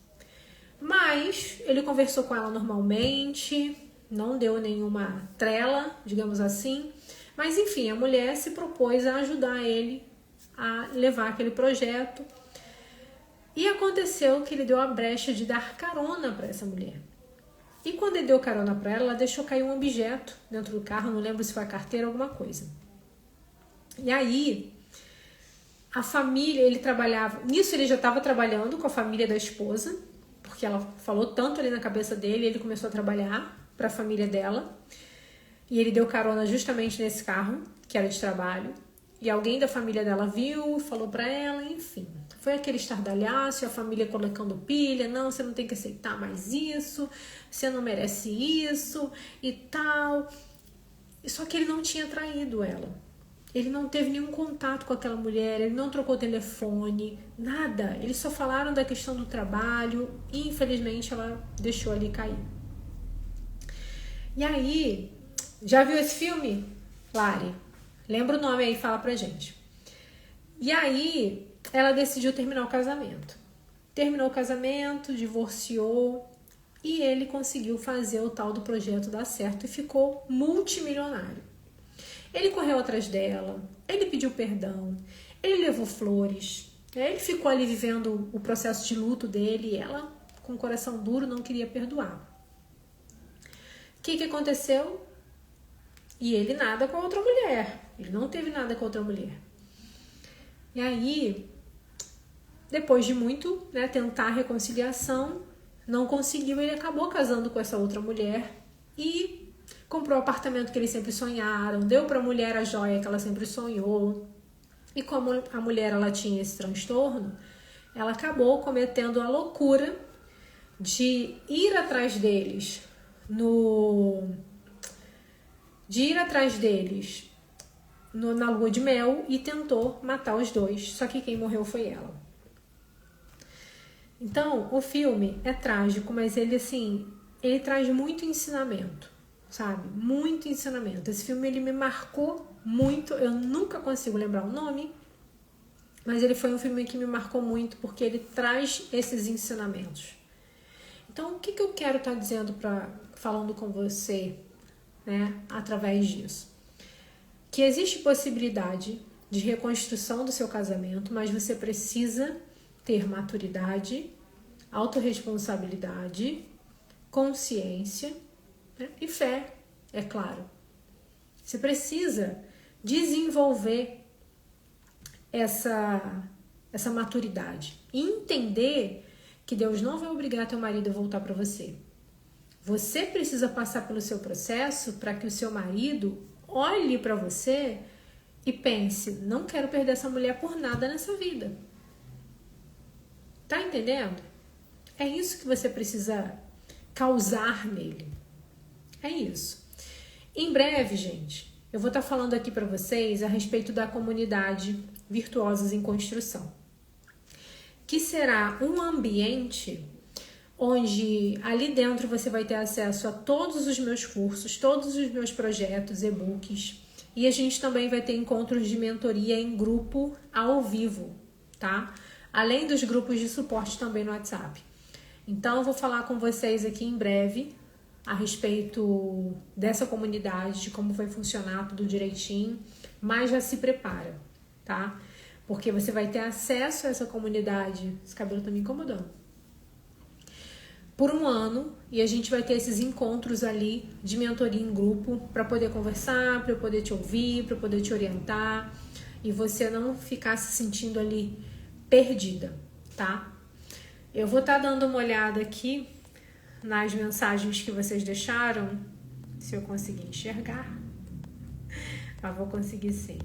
Mas ele conversou com ela normalmente, não deu nenhuma trela, digamos assim, mas enfim, a mulher se propôs a ajudar ele a levar aquele projeto. E aconteceu que ele deu a brecha de dar carona para essa mulher. E quando ele deu carona para ela, ela deixou cair um objeto dentro do carro, não lembro se foi a carteira ou alguma coisa. E aí, a família, ele trabalhava... Nisso ele já estava trabalhando com a família da esposa, porque ela falou tanto ali na cabeça dele, ele começou a trabalhar para a família dela. E ele deu carona justamente nesse carro, que era de trabalho. E alguém da família dela viu, falou para ela, enfim... Foi aquele estardalhaço, a família colocando pilha, não, você não tem que aceitar mais isso, você não merece isso e tal. Só que ele não tinha traído ela. Ele não teve nenhum contato com aquela mulher, ele não trocou telefone, nada. Eles só falaram da questão do trabalho e infelizmente ela deixou ali cair. E aí, já viu esse filme? Lari, lembra o nome aí, fala pra gente. E aí... ela decidiu terminar o casamento. Terminou o casamento, divorciou e ele conseguiu fazer o tal do projeto dar certo e ficou multimilionário. Ele correu atrás dela, ele pediu perdão, ele levou flores, ele ficou ali vivendo o processo de luto dele e ela, com o coração duro, não queria perdoar. O que aconteceu? E ele nada com outra mulher. Ele não teve nada com outra mulher. E aí... depois de muito, né, tentar a reconciliação, não conseguiu, ele acabou casando com essa outra mulher e comprou o apartamento que eles sempre sonharam, deu para a mulher a joia que ela sempre sonhou. E como a mulher ela tinha esse transtorno, ela acabou cometendo a loucura de ir atrás deles na lua de mel e tentou matar os dois, só que quem morreu foi ela. Então, o filme é trágico, mas ele, assim, ele traz muito ensinamento, sabe? Muito ensinamento. Esse filme, ele me marcou muito. Eu nunca consigo lembrar o nome, mas ele foi um filme que me marcou muito porque ele traz esses ensinamentos. Então, o que eu quero estar dizendo, falando com você, né, através disso? Que existe possibilidade de reconstrução do seu casamento, mas você precisa ter maturidade, autorresponsabilidade, consciência, né? E fé, é claro. Você precisa desenvolver essa maturidade e entender que Deus não vai obrigar teu marido a voltar para você. Você precisa passar pelo seu processo para que o seu marido olhe para você e pense, não quero perder essa mulher por nada nessa vida. Tá entendendo? É isso que você precisa causar nele. É isso. Em breve, gente, eu vou estar falando aqui para vocês a respeito da comunidade Virtuosas em Construção, que será um ambiente onde ali dentro você vai ter acesso a todos os meus cursos, todos os meus projetos, e-books, e a gente também vai ter encontros de mentoria em grupo ao vivo, tá? Além dos grupos de suporte também no WhatsApp. Então eu vou falar com vocês aqui em breve a respeito dessa comunidade, de como vai funcionar tudo direitinho, mas já se prepara, tá? Porque você vai ter acesso a essa comunidade. Esse cabelo tá me incomodando. Por um ano, e a gente vai ter esses encontros ali de mentoria em grupo para poder conversar, para eu poder te ouvir, para eu poder te orientar e você não ficar se sentindo ali perdida, tá? Eu vou estar dando uma olhada aqui nas mensagens que vocês deixaram, se eu conseguir enxergar. Eu vou conseguir sim.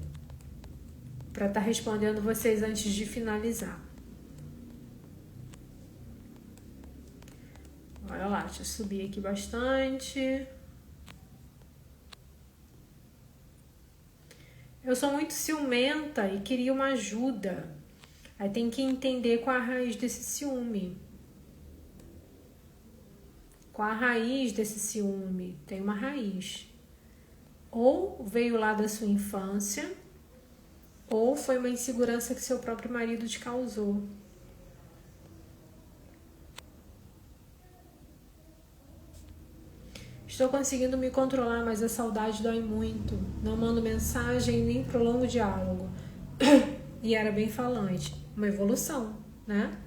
Para estar respondendo vocês antes de finalizar. Olha lá, deixa eu subir aqui bastante. Eu sou muito ciumenta e queria uma ajuda. Aí tem que entender qual a raiz desse ciúme. Qual a raiz desse ciúme? Tem uma raiz. Ou veio lá da sua infância, ou foi uma insegurança que seu próprio marido te causou. Estou conseguindo me controlar, mas a saudade dói muito. Não mando mensagem nem prolongo o diálogo. E era bem falante. Uma evolução, né?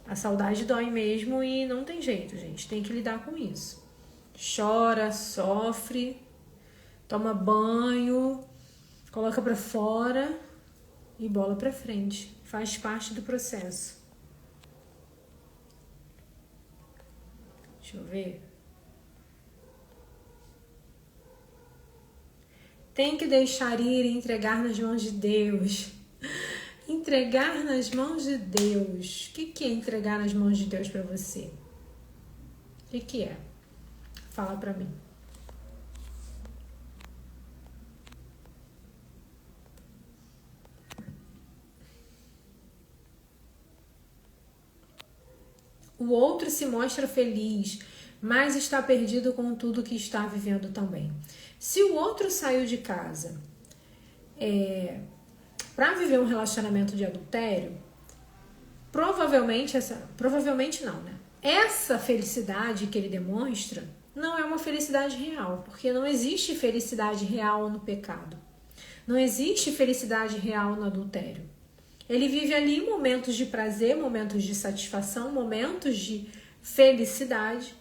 A saudade dói mesmo e não tem jeito, gente. Tem que lidar com isso. Chora, sofre, toma banho, coloca pra fora e bola pra frente. Faz parte do processo. Deixa eu ver. Tem que deixar ir e entregar nas mãos de Deus. Entregar nas mãos de Deus. O que é entregar nas mãos de Deus pra você? O que é? Fala pra mim. O outro se mostra feliz, mas está perdido com tudo que está vivendo também. Se o outro saiu de casa para viver um relacionamento de adultério, provavelmente não, né? Essa felicidade que ele demonstra não é uma felicidade real, porque não existe felicidade real no pecado. Não existe felicidade real no adultério. Ele vive ali momentos de prazer, momentos de satisfação, momentos de felicidade,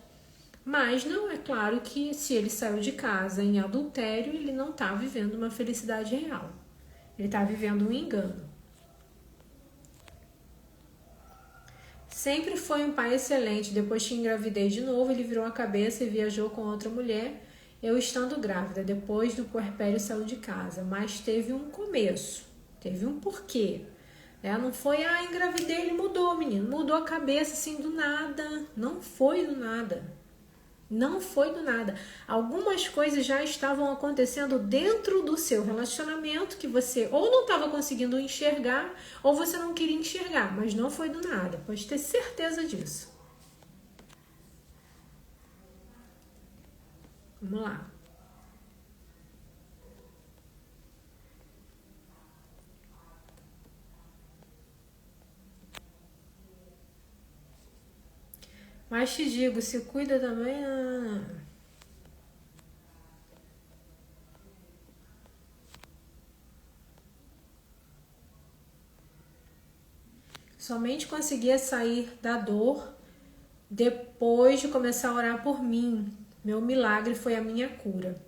mas não é claro que se ele saiu de casa em adultério, ele não está vivendo uma felicidade real. Ele está vivendo um engano. Sempre foi um pai excelente. Depois que engravidei de novo, ele virou a cabeça e viajou com outra mulher. Eu estando grávida, depois do puerpério saiu de casa. Mas teve um começo, teve um porquê. Não foi, engravidei, ele mudou, menino. Mudou a cabeça assim do nada. Não foi do nada. Não foi do nada. Algumas coisas já estavam acontecendo dentro do seu relacionamento que você ou não estava conseguindo enxergar ou você não queria enxergar, mas não foi do nada. Pode ter certeza disso. Vamos lá. Mas te digo, se cuida também. Somente conseguia sair da dor depois de começar a orar por mim. Meu milagre foi a minha cura.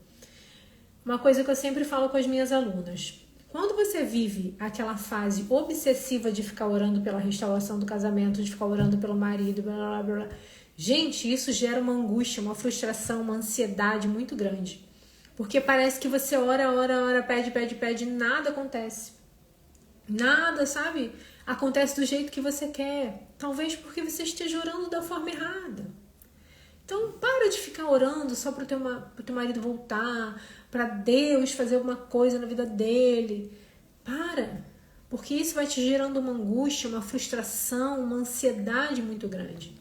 Uma coisa que eu sempre falo com as minhas alunas. Quando você vive aquela fase obsessiva de ficar orando pela restauração do casamento, de ficar orando pelo marido, blá, blá, blá, gente, isso gera uma angústia, uma frustração, uma ansiedade muito grande. Porque parece que você ora, pede, e nada acontece. Nada, sabe? Acontece do jeito que você quer. Talvez porque você esteja orando da forma errada. Então, para de ficar orando só para o teu marido voltar, para Deus fazer alguma coisa na vida dele. Para, porque isso vai te gerando uma angústia, uma frustração, uma ansiedade muito grande.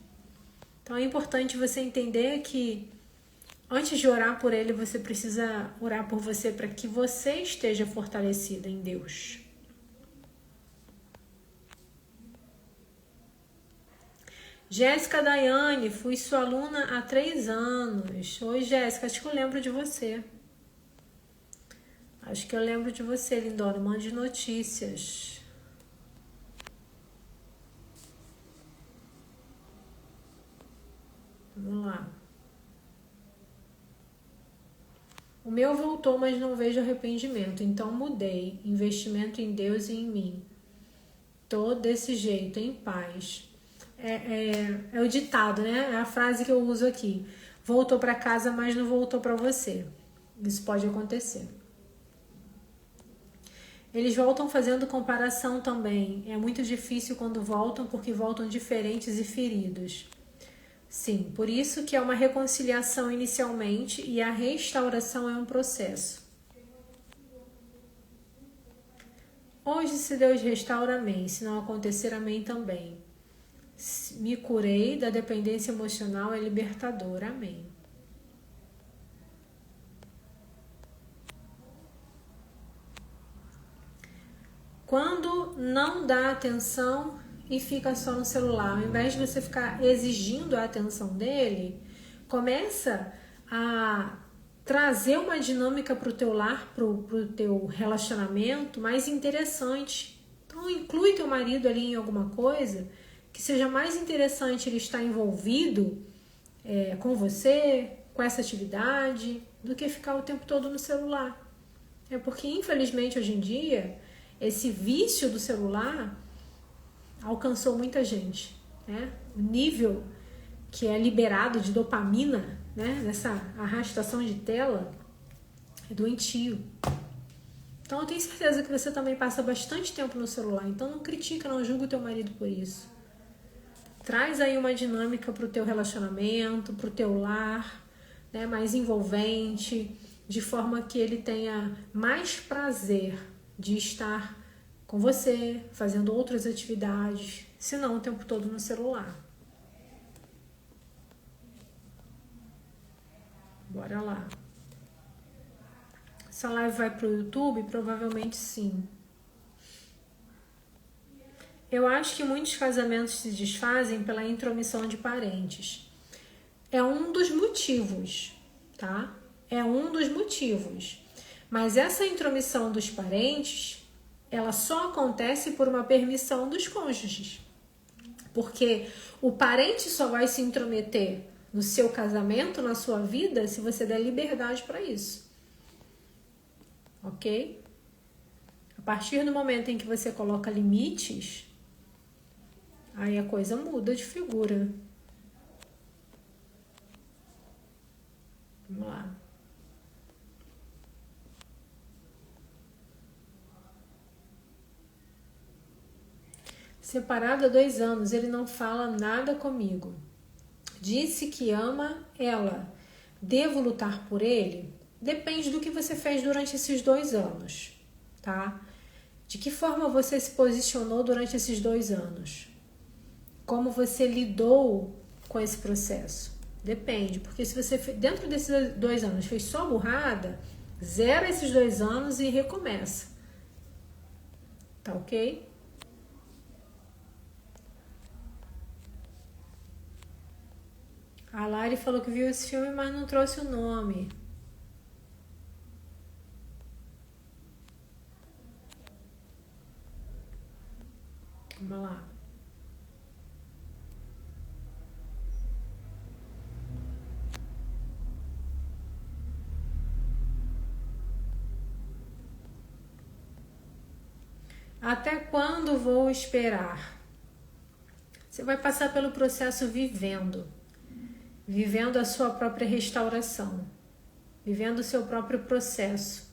Então, é importante você entender que antes de orar por ele, você precisa orar por você para que você esteja fortalecida em Deus. Jéssica Daiane, fui sua aluna há 3 anos. Oi, Jéssica, acho que eu lembro de você. Acho que eu lembro de você, lindona. Mande notícias. Vamos lá. O meu voltou, mas não vejo arrependimento. Então mudei. Investimento em Deus e em mim. Tô desse jeito, em paz. É o ditado, né? É a frase que eu uso aqui. Voltou para casa, mas não voltou para você. Isso pode acontecer. Eles voltam fazendo comparação também. É muito difícil quando voltam, porque voltam diferentes e feridos. Sim, por isso que é uma reconciliação inicialmente e a restauração é um processo. Hoje, se Deus restaura, amém. Se não acontecer, amém também. Me curei da dependência emocional, é libertador. Amém. Quando não dá atenção e fica só no celular, ao invés de você ficar exigindo a atenção dele, começa a trazer uma dinâmica para o teu lar, para o teu relacionamento mais interessante. Então inclui teu marido ali em alguma coisa que seja mais interessante ele estar envolvido com você, com essa atividade, do que ficar o tempo todo no celular. É porque, infelizmente, hoje em dia, esse vício do celular alcançou muita gente, né? O nível que é liberado de dopamina, né? Nessa arrastação de tela, é doentio. Então, eu tenho certeza que você também passa bastante tempo no celular. Então, não critica, não julga o teu marido por isso. Traz aí uma dinâmica para o teu relacionamento, para o teu lar, né, mais envolvente, de forma que ele tenha mais prazer de estar com você, fazendo outras atividades, se não o tempo todo no celular. Bora lá. Essa live vai para o YouTube? Provavelmente sim. Eu acho que muitos casamentos se desfazem pela intromissão de parentes. É um dos motivos, tá? É um dos motivos. Mas essa intromissão dos parentes, ela só acontece por uma permissão dos cônjuges. Porque o parente só vai se intrometer no seu casamento, na sua vida, se você der liberdade para isso. Ok? A partir do momento em que você coloca limites, aí a coisa muda de figura. Vamos lá. Separado há 2 anos, ele não fala nada comigo. Disse que ama ela. Devo lutar por ele? Depende do que você fez durante esses 2 anos, tá? De que forma você se posicionou durante esses 2 anos? Como você lidou com esse processo? Depende, porque se você dentro desses 2 anos fez só burrada, zera esses 2 anos e recomeça. Tá ok? A Lari falou que viu esse filme, mas não trouxe o nome. Vamos lá. Até quando vou esperar? Você vai passar pelo processo vivendo a sua própria restauração, vivendo o seu próprio processo.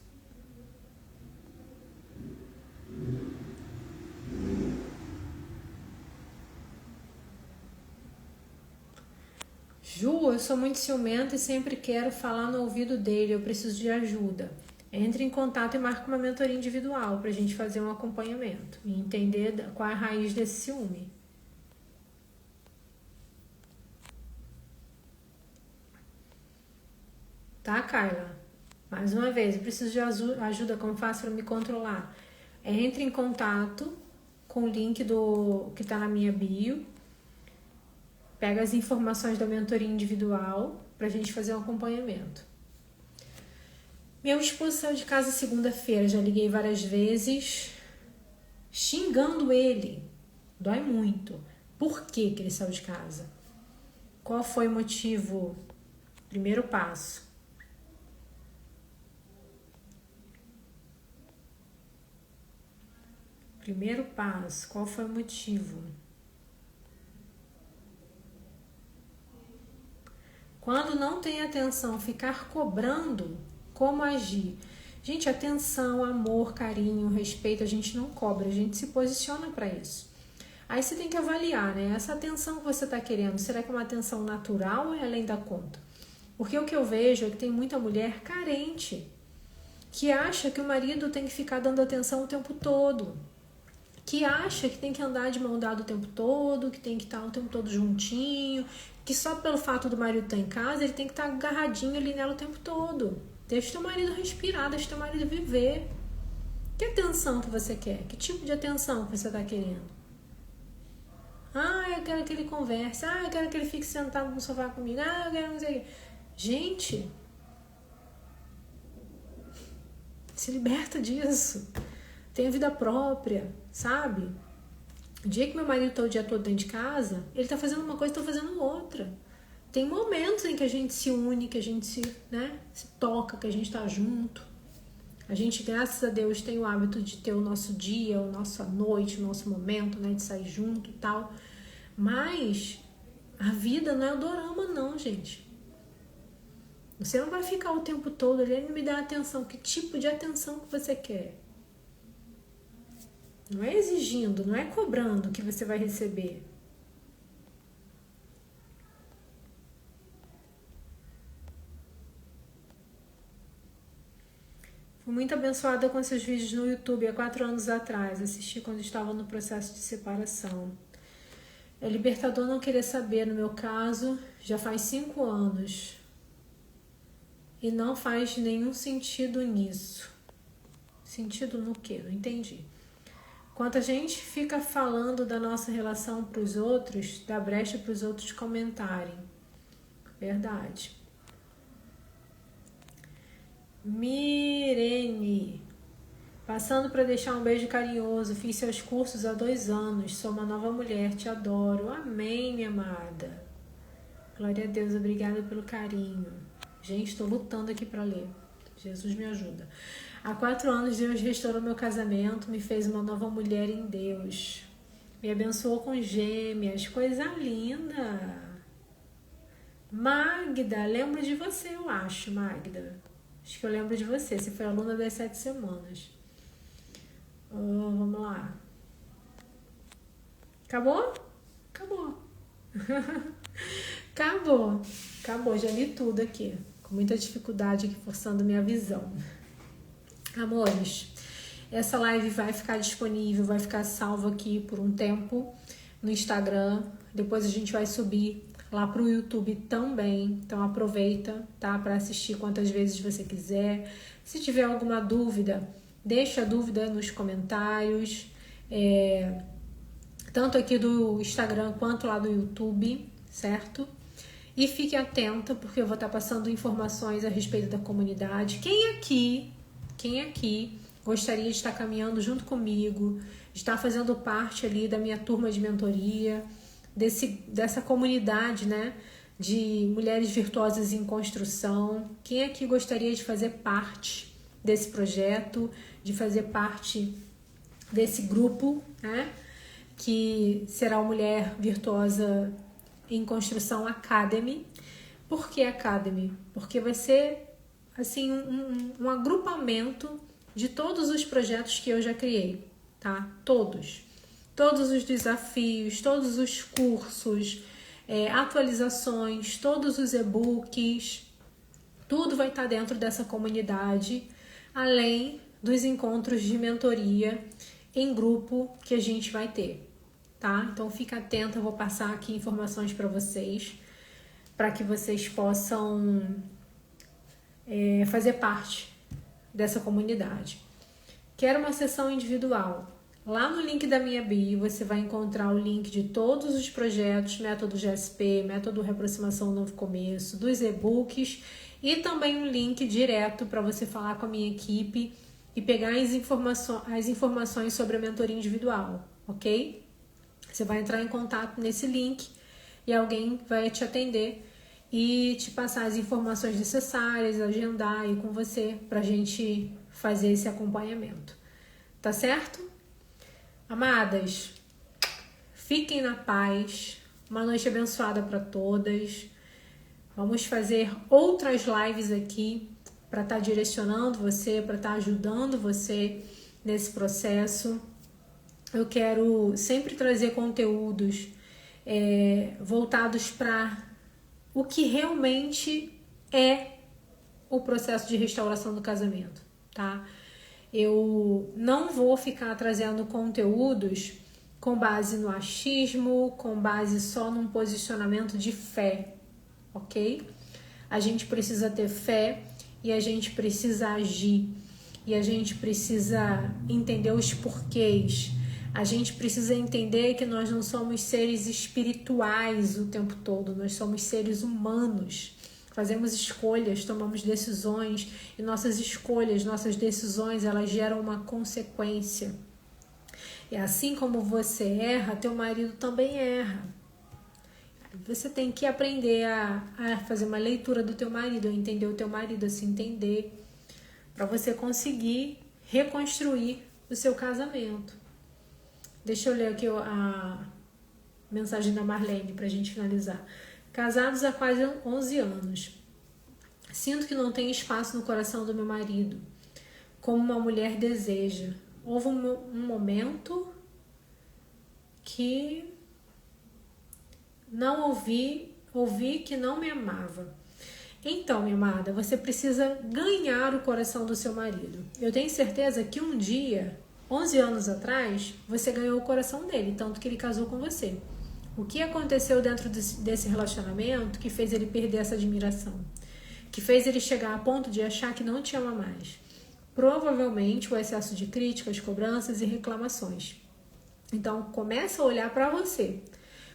Ju, eu sou muito ciumenta e sempre quero falar no ouvido dele, eu preciso de ajuda. Entre em contato e marque uma mentoria individual pra gente fazer um acompanhamento e entender qual é a raiz desse ciúme. Tá, Carla? Mais uma vez, eu preciso de ajuda, como faço para me controlar? Entre em contato com o link que tá na minha bio. Pega as informações da mentoria individual pra gente fazer um acompanhamento. Meu esposo saiu de casa segunda-feira, já liguei várias vezes, xingando ele. Dói muito. Por que ele saiu de casa? Qual foi o motivo? Primeiro passo. Primeiro passo, qual foi o motivo? Quando não tem atenção, ficar cobrando, como agir? Gente, atenção, amor, carinho, respeito, a gente não cobra, a gente se posiciona para isso. Aí você tem que avaliar, né? Essa atenção que você está querendo, será que é uma atenção natural ou é além da conta? Porque o que eu vejo é que tem muita mulher carente, que acha que o marido tem que ficar dando atenção o tempo todo, que acha que tem que andar de mão dada o tempo todo, que tem que estar o tempo todo juntinho, que só pelo fato do marido estar em casa, ele tem que estar agarradinho ali nela o tempo todo. Deixa teu marido respirar, deixa teu marido viver. Que atenção que você quer? Que tipo de atenção que você está querendo? Ah, eu quero que ele converse. Ah, eu quero que ele fique sentado no sofá comigo. Ah, eu quero não sei o quê. Gente, se liberta disso. Tenha vida própria, sabe? O dia que meu marido tá o dia todo dentro de casa, ele tá fazendo uma coisa e eu tô fazendo outra. Tem momentos em que a gente se une, que a gente se toca, que a gente tá junto. A gente, graças a Deus, tem o hábito de ter o nosso dia, a nossa noite, o nosso momento, né? De sair junto e tal. Mas a vida não é o dorama, não, gente. Você não vai ficar o tempo todo ali, ele me dá atenção. Que tipo de atenção que você quer? Não é exigindo, não é cobrando que você vai receber. Fui muito abençoada com seus vídeos no YouTube há 4 anos atrás. Assisti quando estava no processo de separação. É libertador não querer saber, no meu caso, já faz 5 anos. E não faz nenhum sentido nisso. Sentido no quê? Não entendi. Quando a gente fica falando da nossa relação para os outros, dá brecha para os outros comentarem. Verdade. Mirene. Passando para deixar um beijo carinhoso. Fiz seus cursos há 2 anos. Sou uma nova mulher. Te adoro. Amém, minha amada. Glória a Deus. Obrigada pelo carinho. Gente, estou lutando aqui para ler. Jesus me ajuda. Há 4 anos Deus restaurou meu casamento, me fez uma nova mulher em Deus. Me abençoou com gêmeas, coisa linda. Magda, lembro de você, eu acho, Magda. Acho que eu lembro de você, você foi aluna das 7 semanas. Vamos lá. Acabou? Acabou. Acabou, já li tudo aqui. Com muita dificuldade aqui, forçando minha visão. Amores, essa live vai ficar disponível, vai ficar salva aqui por um tempo no Instagram. Depois a gente vai subir lá pro YouTube também. Então aproveita, tá? Para assistir quantas vezes você quiser. Se tiver alguma dúvida, deixa a dúvida nos comentários. Tanto aqui do Instagram quanto lá do YouTube, certo? E fique atenta, porque eu vou estar passando informações a respeito da comunidade. Quem aqui gostaria de estar caminhando junto comigo, de estar fazendo parte ali da minha turma de mentoria, dessa comunidade, né, de mulheres virtuosas em construção? Quem aqui gostaria de fazer parte desse projeto, de fazer parte desse grupo, né? Que será o Mulher Virtuosa em Construção Academy. Por que Academy? Porque vai ser assim um agrupamento de todos os projetos que eu já criei, tá? Todos os desafios, todos os cursos, atualizações, todos os e-books, tudo vai estar dentro dessa comunidade, além dos encontros de mentoria em grupo que a gente vai ter, tá? Então fica atenta, eu vou passar aqui informações para vocês, para que vocês possam fazer parte dessa comunidade. Quero uma sessão individual? Lá no link da minha bio você vai encontrar o link de todos os projetos, método GSP, método Reaproximação Novo Começo, dos e-books e também um link direto para você falar com a minha equipe e pegar as informações sobre a mentoria individual, ok? Você vai entrar em contato nesse link e alguém vai te atender e te passar as informações necessárias, agendar aí com você pra gente fazer esse acompanhamento. Tá certo? Amadas, fiquem na paz. Uma noite abençoada para todas. Vamos fazer outras lives aqui para estar direcionando você, para estar ajudando você nesse processo. Eu quero sempre trazer conteúdos voltados para o que realmente é o processo de restauração do casamento, tá? Eu não vou ficar trazendo conteúdos com base no achismo, com base só num posicionamento de fé, ok? A gente precisa ter fé e a gente precisa agir e a gente precisa entender os porquês. A gente precisa entender que nós não somos seres espirituais o tempo todo, nós somos seres humanos. Fazemos escolhas, tomamos decisões e nossas escolhas, nossas decisões, elas geram uma consequência. E assim como você erra, teu marido também erra. Você tem que aprender a fazer uma leitura do teu marido, a entender o teu marido, a se entender, para você conseguir reconstruir o seu casamento. Deixa eu ler aqui a mensagem da Marlene para a gente finalizar. Casados há quase 11 anos. Sinto que não tenho espaço no coração do meu marido, como uma mulher deseja. Houve um momento que não ouvi que não me amava. Então, minha amada, você precisa ganhar o coração do seu marido. Eu tenho certeza que um dia, 11 anos atrás, você ganhou o coração dele, tanto que ele casou com você. O que aconteceu dentro desse relacionamento que fez ele perder essa admiração? Que fez ele chegar a ponto de achar que não te ama mais? Provavelmente o excesso de críticas, cobranças e reclamações. Então, começa a olhar para você.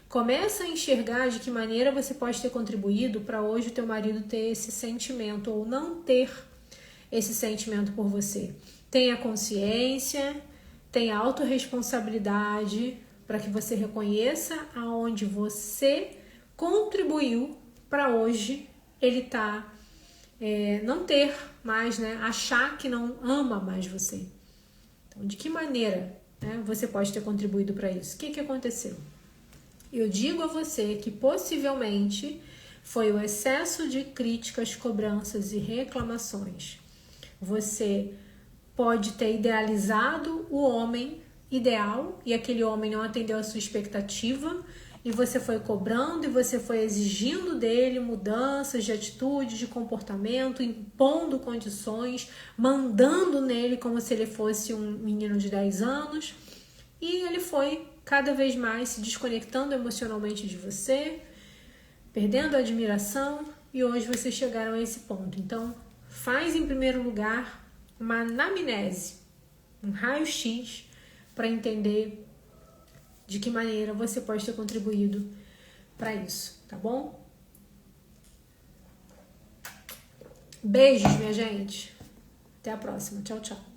Começa a enxergar de que maneira você pode ter contribuído para hoje o teu marido ter esse sentimento ou não ter esse sentimento por você. Tenha consciência, tenha autorresponsabilidade para que você reconheça aonde você contribuiu para hoje ele não ter mais, né? Achar que não ama mais você. Então, de que maneira, né, você pode ter contribuído para isso? O que aconteceu? Eu digo a você que possivelmente foi o excesso de críticas, cobranças e reclamações. Você pode ter idealizado o homem ideal e aquele homem não atendeu a sua expectativa e você foi cobrando e você foi exigindo dele mudanças de atitude, de comportamento, impondo condições, mandando nele como se ele fosse um menino de 10 anos e ele foi cada vez mais se desconectando emocionalmente de você, perdendo a admiração e hoje vocês chegaram a esse ponto. Então, faz em primeiro lugar uma anamnese, um raio-x para entender de que maneira você pode ter contribuído para isso, tá bom? Beijos, minha gente. Até a próxima. Tchau, tchau.